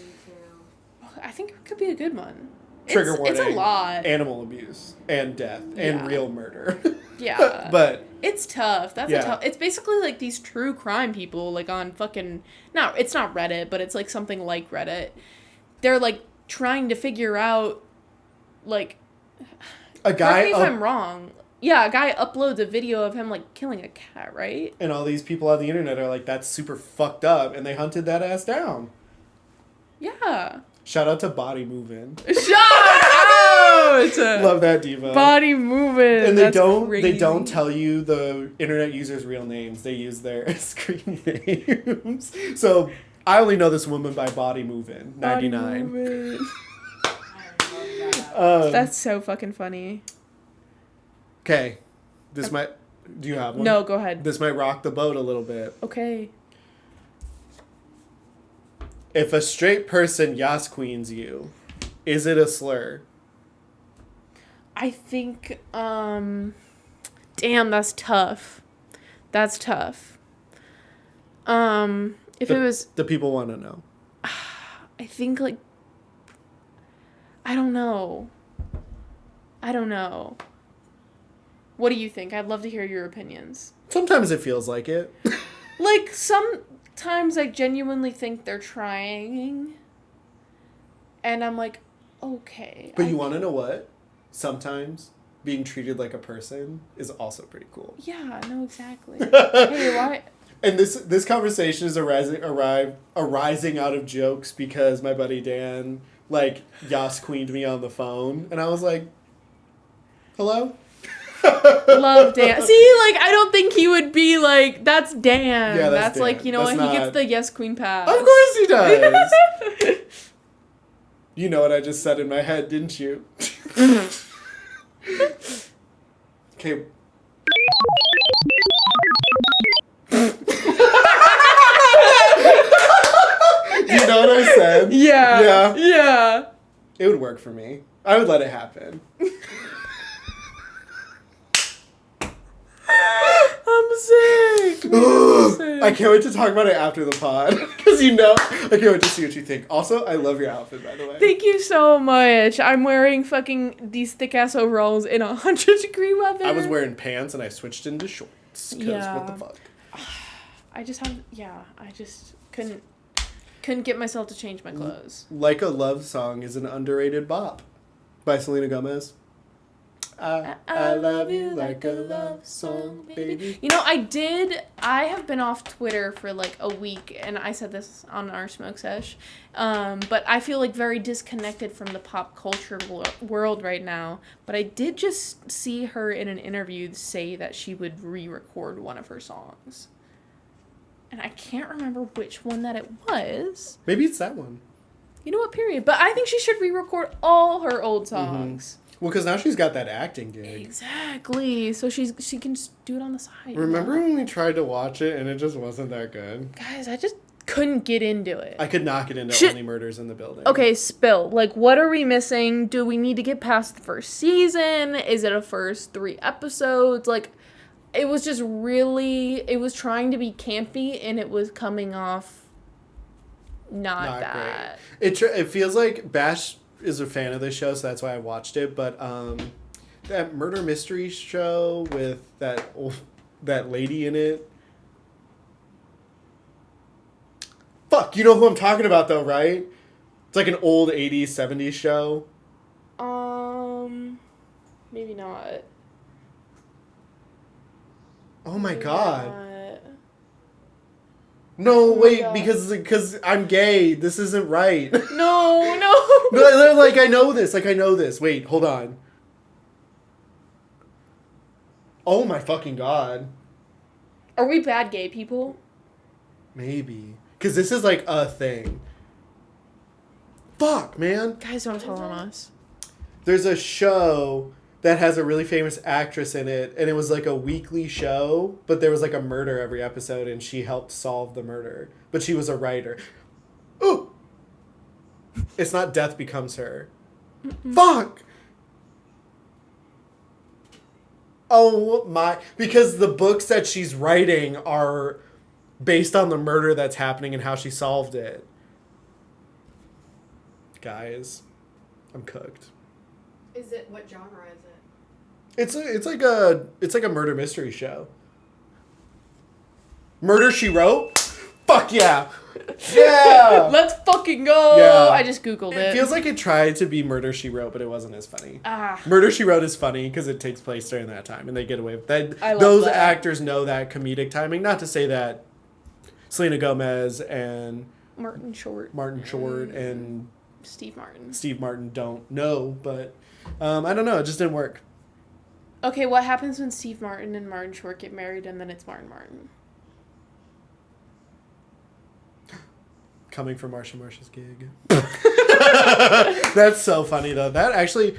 I think it could be a good one. Trigger warning. It's a lot. Animal abuse and death and real murder. Yeah. But it's tough. It's basically like these true crime people on fucking it's not Reddit, but it's something like Reddit. They're trying to figure out a guy. Correct me if I'm wrong. Yeah, a guy uploads a video of him killing a cat, right? And all these people on the internet are that's super fucked up, and they hunted that ass down. Yeah. Shout out to Body Movin'. Shout out! Love that diva. Body Movin'. And they don't tell you the internet users' real names. They use their screen names. So I only know this woman by Body Movin', 99. That's so fucking funny. Okay, this might... Do you have one? No, go ahead. This might rock the boat a little bit. Okay. If a straight person yas queens you, is it a slur? I think, damn, that's tough. That's tough. If it was... The people want to know. I think, I don't know. What do you think? I'd love to hear your opinions. Sometimes it feels like it. Sometimes I genuinely think they're trying. And I'm okay. But you want to know what? Sometimes being treated like a person is also pretty cool. Yeah, no, exactly. Hey, why? And this conversation is arising out of jokes because my buddy Dan, yas queened me on the phone. And I was like, hello? Love Dan. See, I don't think he would be that's Dan. Yeah, that's Dan. You know what? He gets the yes queen pass. Of course he does. You know what I just said in my head, didn't you? Okay. You know what I said? Yeah. It would work for me. I would let it happen. I'm sick. I can't wait to talk about it after the pod. Because I can't wait to see what you think. Also, I love your outfit, by the way. Thank you so much. I'm wearing fucking these thick-ass overalls in 100-degree weather. I was wearing pants and I switched into shorts. Because what the fuck? I just couldn't Couldn't get myself to change my clothes. Like a Love Song is an underrated bop by Selena Gomez. I love you like a love song, baby. You know, I have been off Twitter for like a week, and I said this on our smoke sesh, but I feel like very disconnected from the pop culture world right now. But I did just see her in an interview say that she would re-record one of her songs. And I can't remember which one that it was. Maybe it's that one. You know what, period. But I think she should re-record all her old songs. Well, because now she's got that acting gig. Exactly. So she can just do it on the side. Remember when we tried to watch it and it just wasn't that good? Guys, I just couldn't get into it. I could not get into Only Murders in the Building. Okay, spill. Like, what are we missing? Do we need to get past the first season? Is it a first 3 episodes? Like, it was just really... It was trying to be campy, and it was coming off not that. Great. It feels like Bash is a fan of this show, so that's why I watched it. But that murder mystery show with that lady in it. Fuck, you know who I'm talking about though, right? It's like an old 80s, 70s show. Maybe not. Oh my god. Not. No, wait, God. because I'm gay. This isn't right. No. No, like, I know this. Wait, hold on. Oh my fucking god. Are we bad gay people? Maybe. Because this is like a thing. Fuck, man. Guys, don't tell on us. There's a show that has a really famous actress in it, and it was like a weekly show, but there was like a murder every episode, and she helped solve the murder. But she was a writer. Ooh! It's not Death Becomes Her. Fuck! Oh my... Because the books that she's writing are based on the murder that's happening and how she solved it. Guys, I'm cooked. Is it... What genre is it? It's like a murder mystery show. Murder, She Wrote? Fuck yeah! Yeah! Let's fucking go! Yeah. I just Googled it. It feels like it tried to be Murder, She Wrote, but it wasn't as funny. Ah. Murder, She Wrote is funny because it takes place during that time, and they get away with that. I love Those that. actors know that comedic timing. Not to say that Selena Gomez and Martin Short and Steve Martin don't know, but I don't know. It just didn't work. Okay, what happens when Steve Martin and Martin Short get married and then it's Martin? Coming from Marsha's gig. That's so funny, though. That actually...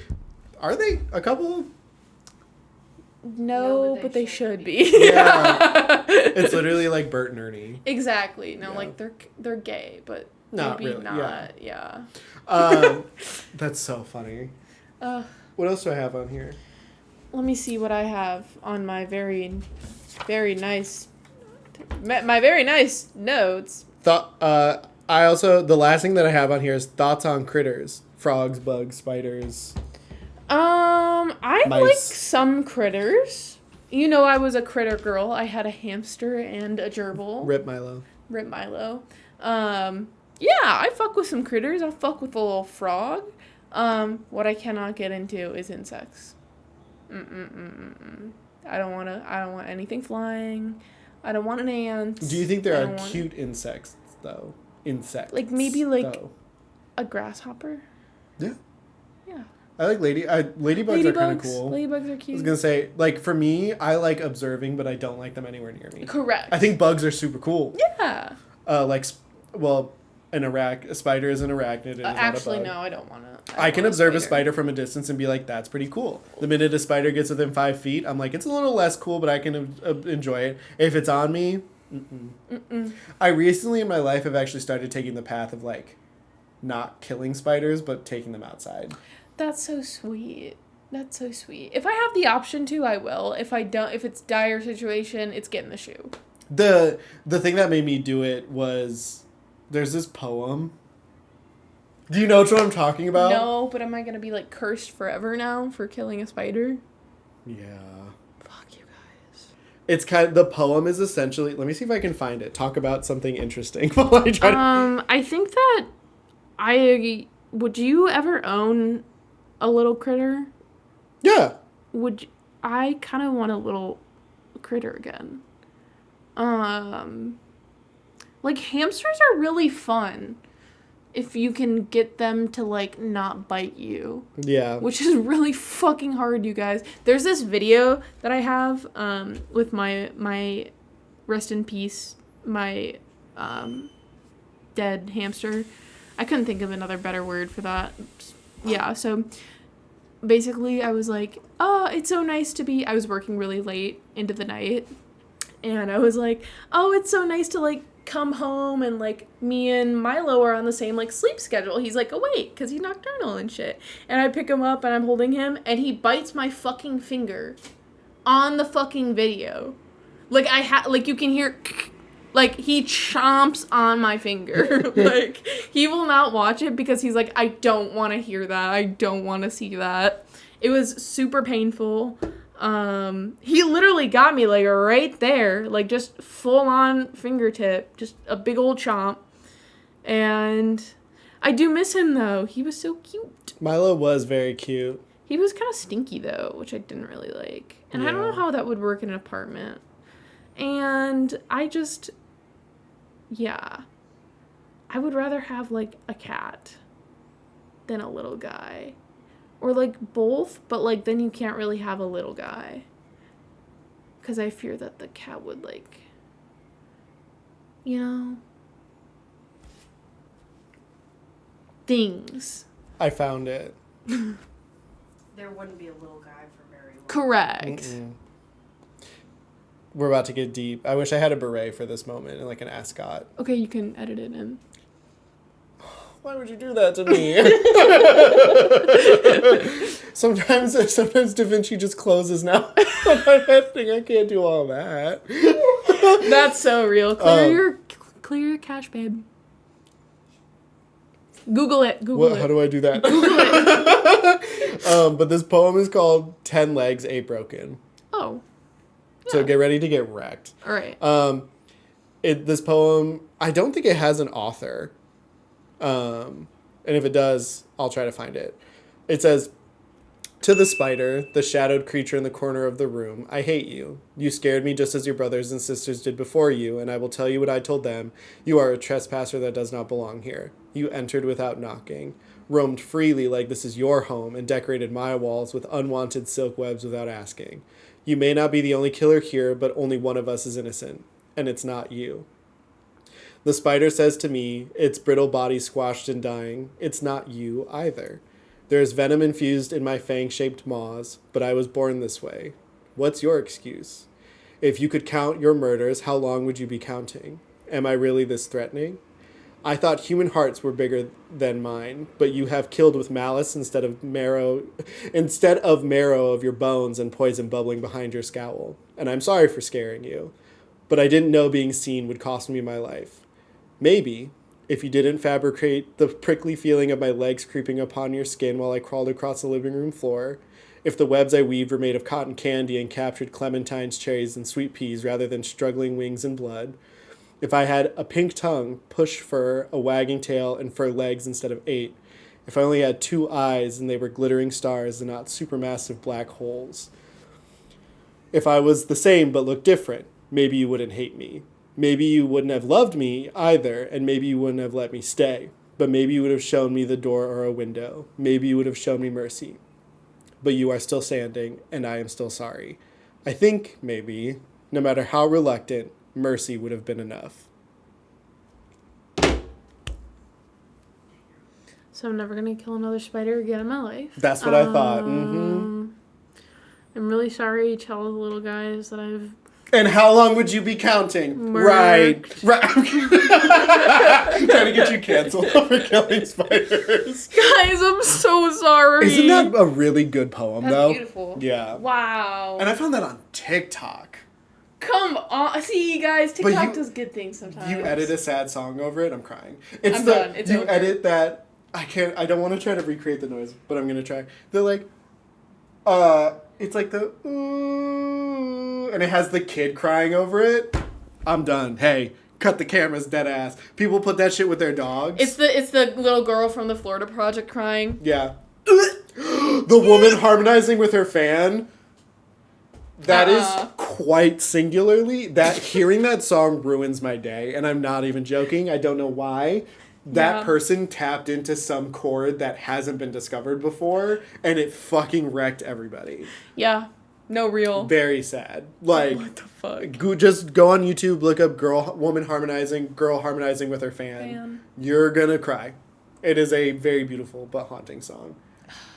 Are they a couple? No, but they should be. Yeah. It's literally like Bert and Ernie. Exactly. No, Yeah. like they're gay, but Not maybe really, not. Yeah. That's so funny. Uh, What else do I have on here? let me see what I have on my very nice notes. I also... The last thing that I have on here is thoughts on critters. Frogs, bugs, spiders. I Mice. like some critters. You know, I was a critter girl. I had a hamster and a gerbil. Rip Milo. Yeah, I fuck with some critters. I fuck with a little frog. What I cannot get into is insects. I don't want anything flying. I don't want an ant. Do you think there are cute insects, though? Insects. Like, maybe, like, though? a grasshopper? Yeah. Yeah. I like ladybugs are kind of cool. Ladybugs are I cute. was going to say, like, for me, I like observing, but I don't like them anywhere near me. Correct. I think bugs are super cool. Yeah. A spider is an arachnid. And Actually, not a bug. no, I don't want to. I can observe a spider from a distance and be like, that's pretty cool. The minute a spider gets within 5 feet, I'm like, it's a little less cool, but I can enjoy it. If it's on me, I recently in my life have actually started taking the path of, like, not killing spiders, but taking them outside. That's so sweet. If I have the option to, I will. If I don't, if it's dire situation, it's getting the shoe. The thing that made me do it was, there's this poem. Do you know what I'm talking about? No, but am I gonna be like cursed forever now for killing a spider? Yeah. Fuck you guys. It's the poem is essentially, let me see if I can find it. Talk about something interesting while I try to... I think that would you ever own a little critter? Yeah. I kind of want a little critter again. Like, hamsters are really fun if you can get them to, like, not bite you. Yeah. Which is really fucking hard, you guys. There's this video that I have with my rest in peace, my dead hamster. I couldn't think of another better word for that. Yeah, so basically I was like, oh, it's so nice to be... I was working really late into the night. And I was like, oh, it's so nice to, like, come home and, like, me and Milo are on the same, like, sleep schedule. He's, like, awake because he's nocturnal and shit. And I pick him up and I'm holding him and he bites my fucking finger on the fucking video. Like, like, you can hear, like, he chomps on my finger. Like, he will not watch it because he's like, I don't want to hear that. I don't want to see that. It was super painful. He literally got me, like, right there, like, just full on fingertip, just a big old chomp. And I do miss him, though. He was so cute. Milo was very cute. He was kind of stinky, though, which I didn't really like. And I don't know how that would work in an apartment. And I just, I would rather have, like, a cat than a little guy. Or, like, both, but, like, then you can't really have a little guy. Because I fear that the cat would, like, things. I found it. There wouldn't be a little guy for very long. Correct. Mm-mm. We're about to get deep. I wish I had a beret for this moment and, like, an ascot. Okay, you can edit it in. Why would you do that to me? Sometimes Da Vinci just closes now. I can't do all that. That's so real. Clear your cache, babe. Google it. How do I do that? Google it. But this poem is called 10 Legs, 8 Broken. Oh. Yeah. So get ready to get wrecked. All right. This poem, I don't think it has an author. And if it does, I'll try to find it. It says, to the spider, the shadowed creature in the corner of the room, I hate you. You scared me just as your brothers and sisters did before you, and I will tell you what I told them. You are a trespasser that does not belong here. You entered without knocking, roamed freely like this is your home, and decorated my walls with unwanted silk webs without asking. You may not be the only killer here, but only one of us is innocent, and it's not you. The spider says to me, its brittle body squashed and dying, it's not you either. There is venom infused in my fang-shaped maws, but I was born this way. What's your excuse? If you could count your murders, how long would you be counting? Am I really this threatening? I thought human hearts were bigger than mine, but you have killed with malice instead of marrow of your bones and poison bubbling behind your scowl. And I'm sorry for scaring you, but I didn't know being seen would cost me my life. Maybe, if you didn't fabricate the prickly feeling of my legs creeping upon your skin while I crawled across the living room floor, if the webs I weaved were made of cotton candy and captured clementines, cherries, and sweet peas rather than struggling wings and blood, if I had a pink tongue, push fur, a wagging tail, and fur legs instead of 8, if I only had 2 eyes and they were glittering stars and not supermassive black holes, if I was the same but looked different, maybe you wouldn't hate me. Maybe you wouldn't have loved me either, and maybe you wouldn't have let me stay. But maybe you would have shown me the door or a window. Maybe you would have shown me mercy. But you are still standing, and I am still sorry. I think, maybe, no matter how reluctant, mercy would have been enough. So I'm never going to kill another spider again in my life. That's what I thought. Mm-hmm. I'm really sorry to all the little guys that I've... And how long would you be counting? Murked. Right. I'm trying to get you canceled for killing spiders. Guys, I'm so sorry. Isn't that a really good poem, That's though? beautiful. Yeah. Wow. And I found that on TikTok. Come on. See, guys, TikTok does good things sometimes. You edit a sad song over it, I'm crying. I'm done. It's you over. edit that. I don't want to try to recreate the noise, but I'm going to try. They're like, it's like the, and it has the kid crying over it, I'm done. Hey, cut the cameras, dead ass. People put that shit with their dogs. It's the little girl from the Florida Project crying. Yeah. The woman harmonizing with her fan. That is quite singularly, that hearing that song ruins my day, and I'm not even joking. I don't know why. That person tapped into some chord that hasn't been discovered before, and it fucking wrecked everybody. Yeah. No real. Very sad. Like, what the fuck? Just go on YouTube, look up woman harmonizing, girl harmonizing with her fan. You're gonna cry. It is a very beautiful but haunting song.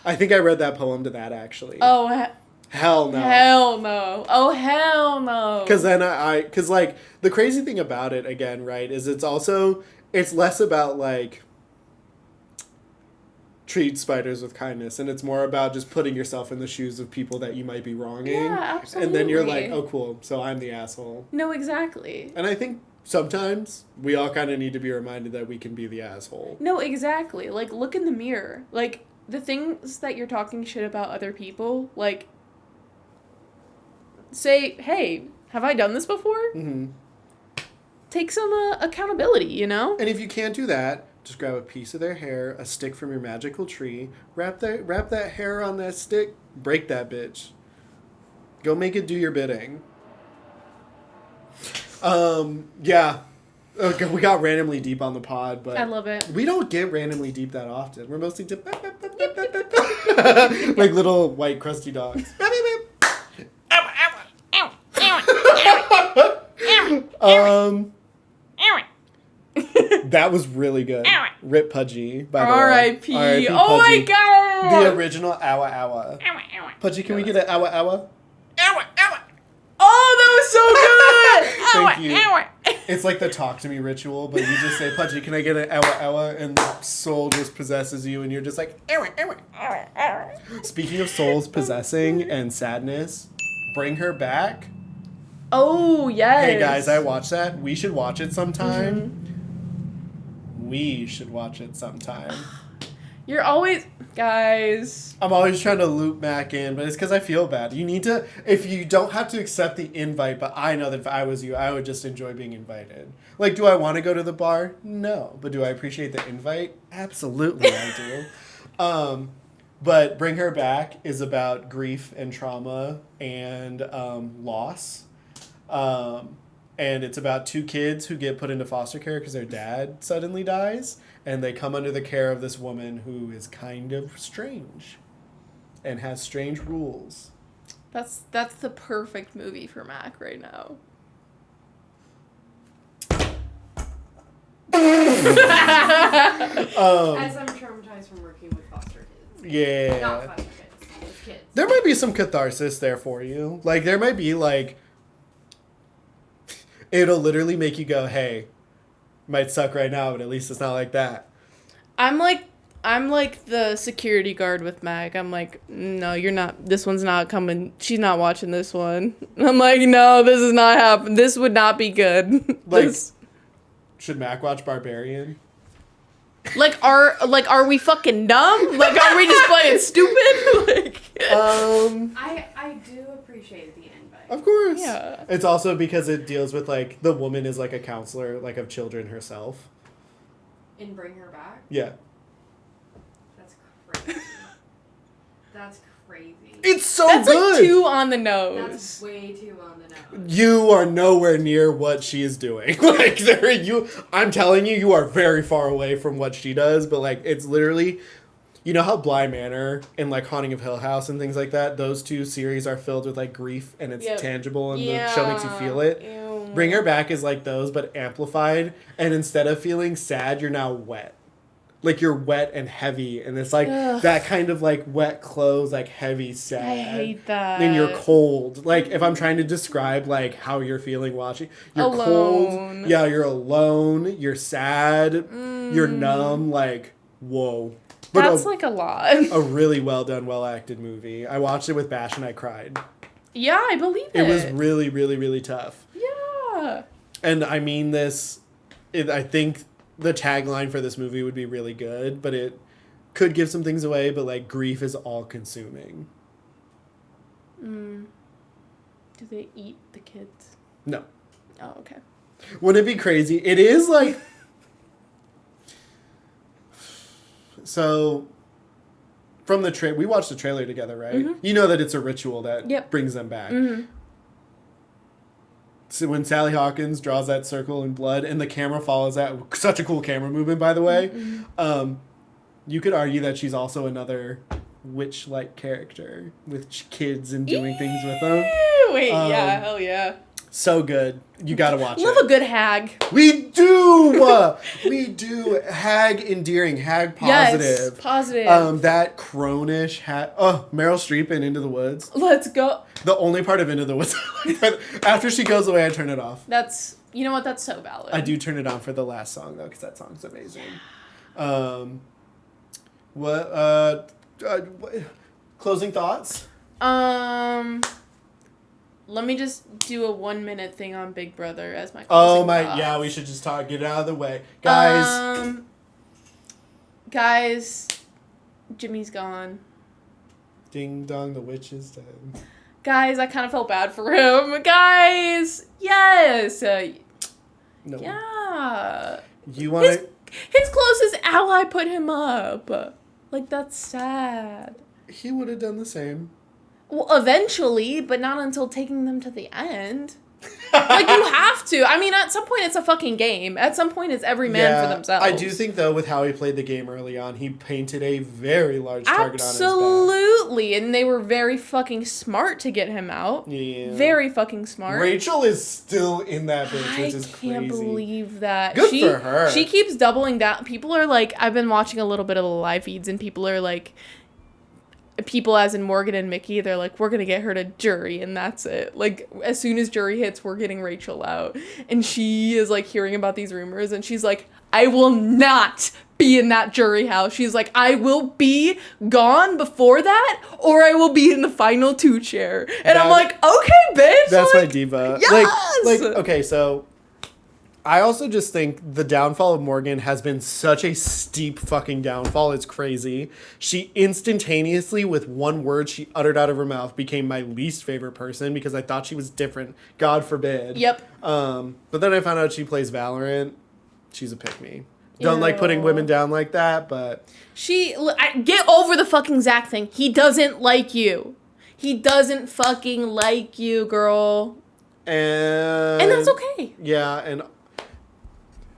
I think I read that poem to that, actually. Oh, hell no. Hell no. Oh, hell no. Because then because, like, the crazy thing about it, again, right, is it's less about, like, treat spiders with kindness, and it's more about just putting yourself in the shoes of people that you might be wronging. Yeah, absolutely. And then you're like, oh, cool, so I'm the asshole. No, exactly. And I think sometimes we all kind of need to be reminded that we can be the asshole. No, exactly. Like, look in the mirror. Like, the things that you're talking shit about other people, like, say, hey, have I done this before? Mm-hmm. Take some accountability, you know? And if you can't do that, just grab a piece of their hair, a stick from your magical tree, wrap that hair on that stick, break that bitch. Go make it do your bidding. Yeah. Okay, we got randomly deep on the pod, but I love it. We don't get randomly deep that often. We're mostly like little white crusty dogs. That was really good. Rip Pudgy, by the way. R.I.P. Oh my god! The original Awa Awa. Pudgy, can we get an Awa Awa? Oh, that was so good! Thank you. It's like the talk to me ritual, but you just say, Pudgy, can I get an Awa Awa? And the soul just possesses you, and you're just like, Awa Awa. Speaking of souls possessing and sadness, Bring Her Back. Oh, yes. Hey guys, I watched that. We should watch it sometime. We should watch it sometime. You're always... Guys. I'm always trying to loop Mac in, but it's because I feel bad. You need to... If you don't have to accept the invite, but I know that if I was you, I would just enjoy being invited. Like, do I want to go to the bar? No. But do I appreciate the invite? Absolutely I do. But Bring Her Back is about grief and trauma and loss. And it's about two kids who get put into foster care because their dad suddenly dies. And they come under the care of this woman who is kind of strange and has strange rules. That's the perfect movie for Mac right now. As I'm traumatized from working with foster kids. Yeah. Not foster kids, just kids. There might be some catharsis there for you. Like, there might be, like... It'll literally make you go, hey... Might suck right now, but at least it's not like that. I'm like the security guard with Mag. I'm like, no, you're not. This one's not coming. She's not watching this one. I'm like, no, this is not happening. This would not be good. Like, should Mac watch Barbarian? Are we fucking dumb? Like, are we just playing stupid? Like, I do appreciate the invite. Of course. Yeah. It's also because it deals with, like, the woman is, like, a counselor, like, of children herself. And Bring Her Back? Yeah. That's crazy. That's crazy. It's so that's good! like too on the nose. That's way too on the nose. You are nowhere near what she is doing. Like, I'm telling you, you are very far away from what she does, but, like, it's literally... You know how Bly Manor and, like, Haunting of Hill House and things like that, those two series are filled with, like, grief and it's tangible and the show makes you feel it? Ew. Bring Her Back is like those, but amplified, and instead of feeling sad, you're now wet. Like, you're wet and heavy, and it's, like, that kind of, like, wet clothes, like, heavy sad. I hate that. And you're cold. Like, if I'm trying to describe, like, how you're feeling watching, you're alone. Cold. Yeah, you're alone. You're sad. You're numb. Like, whoa. But that's like a lot. A really well done, well acted movie. I watched it with Bash and I cried. Yeah, I believe it. It was really, really, really tough. Yeah. And I mean this, I think the tagline for this movie would be really good, but it could give some things away, but, like, grief is all consuming. Do they eat the kids? No. Oh, okay. Wouldn't it be crazy? It is like... So, from the we watched the trailer together, right? Mm-hmm. You know that it's a ritual that brings them back. Mm-hmm. So when Sally Hawkins draws that circle in blood and the camera follows that, such a cool camera movement, by the way, you could argue that she's also another witch-like character with kids and doing things with them. Wait, yeah, hell yeah. So good. You gotta watch Love it. a good hag. We do! We do. Hag endearing. Hag positive. Yes, positive. That cronish hag. Oh, Meryl Streep in Into the Woods. Let's go. The only part of Into the Woods. After she goes away, I turn it off. That's, you know what, that's so valid. I do turn it on for the last song, though, because that song's amazing. Closing thoughts? Let me just do a 1-minute thing on Big Brother as my Oh closing my, thoughts. yeah, we should just get it out of the way. Guys, Jimmy's gone. ding dong, the witch is dead. Guys, I kind of felt bad for him. Guys, yes. No. Yeah. You want to... His closest ally put him up. Like, that's sad. He would have done the same. Well, eventually, but not until taking them to the end. Like, you have to. I mean, at some point, it's a fucking game. At some point, it's every man for themselves. I do think, though, with how he played the game early on, he painted a very large target on his back. Absolutely. And they were very fucking smart to get him out. Yeah. Very fucking smart. Rachel is still in that bitch, which is crazy. I can't believe that. Good for her. She keeps doubling down. People are like, I've been watching a little bit of the live feeds, and people are like, people as in Morgan and Mickey, they're like, we're gonna get her to jury and that's it. Like, as soon as jury hits, we're getting Rachel out. And she is like hearing about these rumors and she's like, I will not be in that jury house. She's like, I will be gone before that or I will be in the final 2 chair. And I'm like, okay, bitch. That's like, my diva. Yes! Like, okay, so I also just think the downfall of Morgan has been such a steep fucking downfall. It's crazy. She instantaneously, with one word she uttered out of her mouth, became my least favorite person because I thought she was different. God forbid. Yep. But then I found out she plays Valorant. She's a pick-me. Don't like Ew. putting women down like that, but... Get over the fucking Zach thing. He doesn't like you. He doesn't fucking like you, girl. And that's okay. Yeah, and...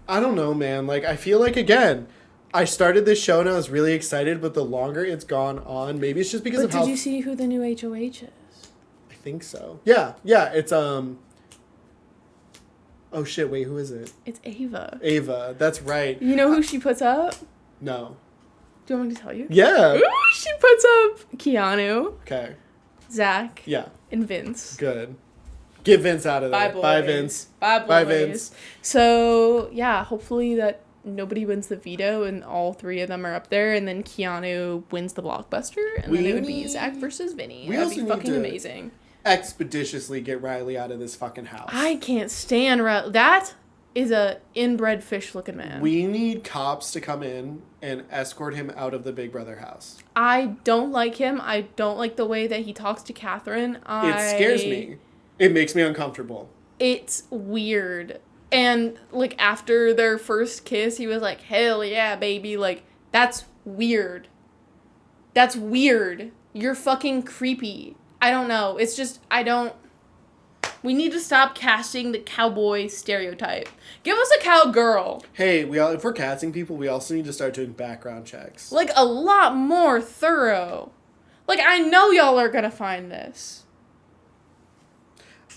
I don't know, man. Like, I feel like, again, I started this show and I was really excited, but the longer it's gone on, maybe it's just because of how... But did you see who the new HOH is? I think so. Yeah, it's, Oh, shit, wait, who is it? It's Ava. Ava, that's right. You know who she puts up? No. Do you want me to tell you? Yeah. Ooh, she puts up Keanu, Okay. Zach, Yeah, and Vince. good. Get Vince out of there. Bye, boys. Bye, Vince. Bye, boys. Bye, Vince. So, yeah, hopefully that nobody wins the veto and all 3 of them are up there, and then Keanu wins the blockbuster, and then it would be Zach versus Vinny. That'd be fucking amazing. Expeditiously get Riley out of this fucking house. I can't stand Riley. That is a inbred fish-looking man. We need cops to come in and escort him out of the Big Brother house. I don't like him. I don't like the way that he talks to Catherine. It scares me. It makes me uncomfortable. It's weird. And, like, after their first kiss, he was like, hell yeah, baby. Like, that's weird. That's weird. You're fucking creepy. I don't know. It's just, we need to stop casting the cowboy stereotype. Give us a cowgirl. Hey, if we're casting people, we also need to start doing background checks. Like, a lot more thorough. Like, I know y'all are gonna find this.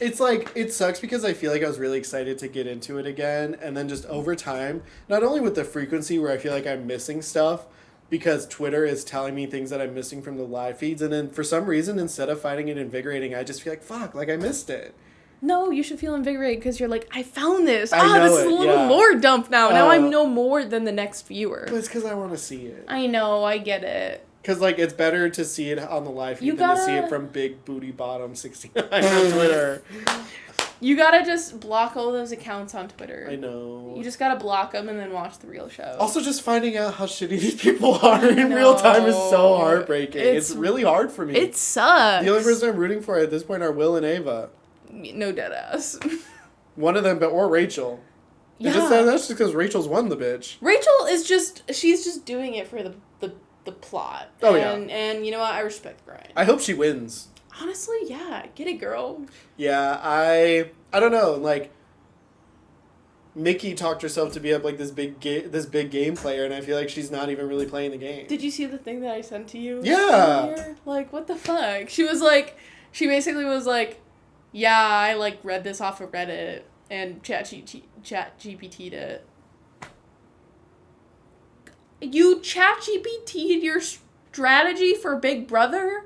It's like, it sucks because I feel like I was really excited to get into it again. And then just over time, not only with the frequency where I feel like I'm missing stuff, because Twitter is telling me things that I'm missing from the live feeds. And then for some reason, instead of finding it invigorating, I just feel like, fuck, like I missed it. No, you should feel invigorated because you're like, I found this. I know this is a little yeah. lore dump now. Now I know more than the next viewer. But it's because I want to see it. I know, I get it. Because, like, it's better to see it on the live feed than to see it from Big Booty Bottom 69 on Twitter. You gotta just block all those accounts on Twitter. I know. You just gotta block them and then watch the real show. Also, just finding out how shitty these people are in real time is so heartbreaking. It's really hard for me. It sucks. The only person I'm rooting for at this point are Will and Ava. No, dead ass. One of them, or Rachel. Yeah. That's just because Rachel's won the bitch. Rachel is she's just doing it for the plot. Oh, And you know what? I respect Brian. I hope she wins. Honestly, yeah. Get it, girl. Yeah, I don't know, like, Mickey talked herself to be up like this big game player, and I feel like she's not even really playing the game. Did you see the thing that I sent to you? Yeah. Earlier? Like, what the fuck? She basically was like, yeah, I like read this off of Reddit and ChatGPT'd it. You ChatGPT'd your strategy for Big Brother?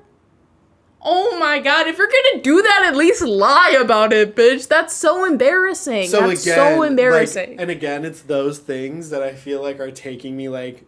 Oh my god, if you're gonna do that, at least lie about it, bitch. That's so embarrassing. That's so embarrassing. Like, and again, it's those things that I feel like are taking me, like,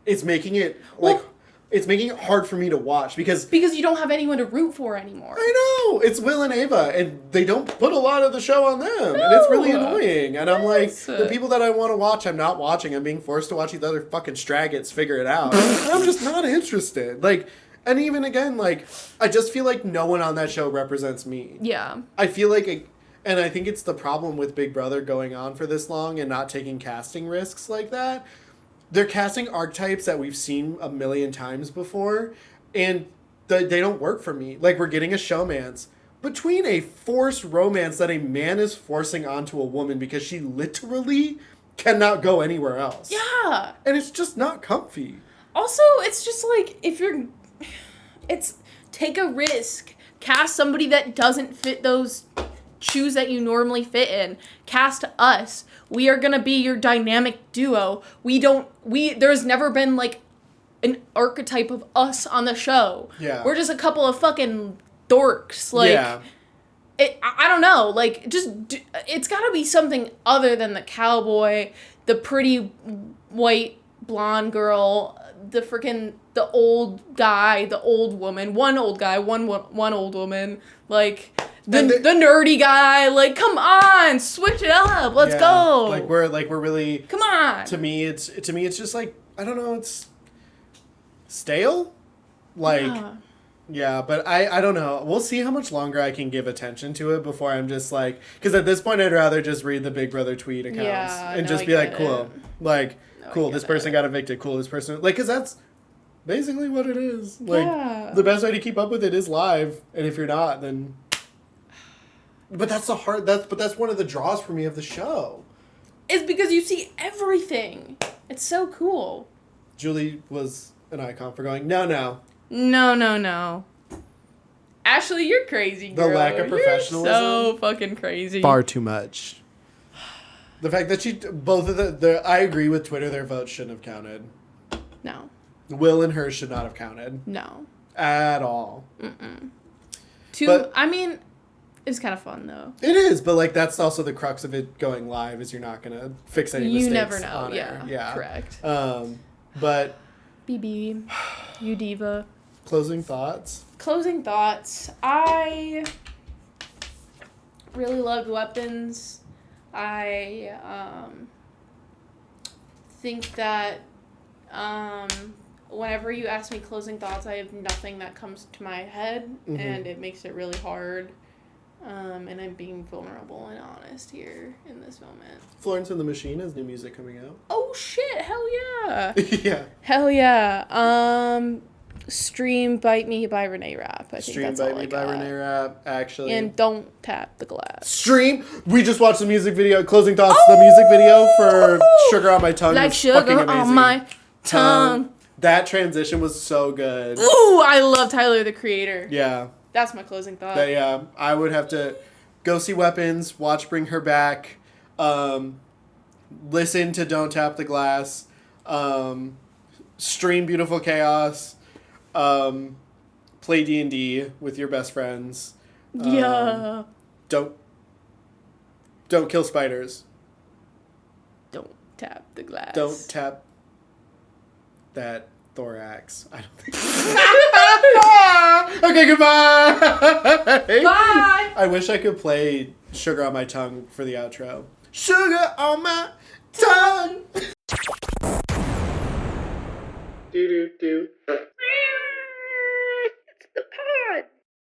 it's making it, like, it's making it hard for me to watch because you don't have anyone to root for anymore. I know! It's Will and Ava, and they don't put a lot of the show on them, and it's really annoying. And I'm like, the people that I want to watch, I'm not watching. I'm being forced to watch these other fucking straggots figure it out. I'm just not interested. Like, and even again, like, I just feel like no one on that show represents me. Yeah. I feel like, and I think it's the problem with Big Brother going on for this long and not taking casting risks like that. They're casting archetypes that we've seen a million times before, and they don't work for me. Like, we're getting a showmance between a forced romance that a man is forcing onto a woman because she literally cannot go anywhere else. Yeah. And it's just not comfy. Also, it's just like, it's take a risk. Cast somebody that doesn't fit those shoes that you normally fit in. Cast us. We are gonna be your dynamic duo. There's never been, like, an archetype of us on the show. Yeah. We're just a couple of fucking dorks. Like, yeah. I don't know. Like, it's gotta be something other than the cowboy, the pretty white blonde girl, the old guy, the old woman, one old guy, one old woman, like, the nerdy guy. Like, come on, switch it up. Let's go. Like we're really, come on. To me it's just like, I don't know, it's stale. Like, yeah, but I don't know. We'll see how much longer I can give attention to it before I'm just like, because at this point I'd rather just read the Big Brother tweet accounts and just be like, cool. Like, cool, this person got evicted. Cool, this person, like, because that's basically what it is. Like, the best way to keep up with it is live, and if you're not, then. But that's one of the draws for me of the show. It's because you see everything. It's so cool. Julie was an icon for going, no. No. Ashley, you're crazy, girl. The lack of professionalism. You're so fucking crazy. Far too much. The fact that both of I agree with Twitter, their votes shouldn't have counted. No. Will and hers should not have counted. No. At all. I mean, it's kind of fun, though. It is, but, like, that's also the crux of it going live, is you're not going to fix any mistakes. You never know, on air. Yeah. Correct. But... BB, you diva. Closing thoughts? I really loved Weapons. I think that whenever you ask me closing thoughts, I have nothing that comes to my head, and it makes it really hard. And I'm being vulnerable and honest here in this moment. Florence and the Machine has new music coming out. Oh shit! Hell yeah! Yeah. Hell yeah! Stream "Bite Me" by Renee Rapp. I think Stream that's "Bite all Me" I by got. Renee Rapp, actually. And "Don't Tap the Glass." Stream. We just watched the music video. Closing thoughts. The music video for "Sugar on My Tongue" like was fucking sugar amazing. on my tongue. That transition was so good. Ooh, I love Tyler, the Creator. Yeah. That's my closing thought. Yeah, I would have to go see Weapons, watch Bring Her Back, listen to Don't Tap the Glass, stream Beautiful Chaos, play D&D with your best friends. Yeah. Don't kill spiders. Don't tap the glass. Don't tap that thorax. I don't think. Okay, goodbye. Bye. I wish I could play "Sugar on My Tongue" for the outro. Sugar on my tongue. Do do do.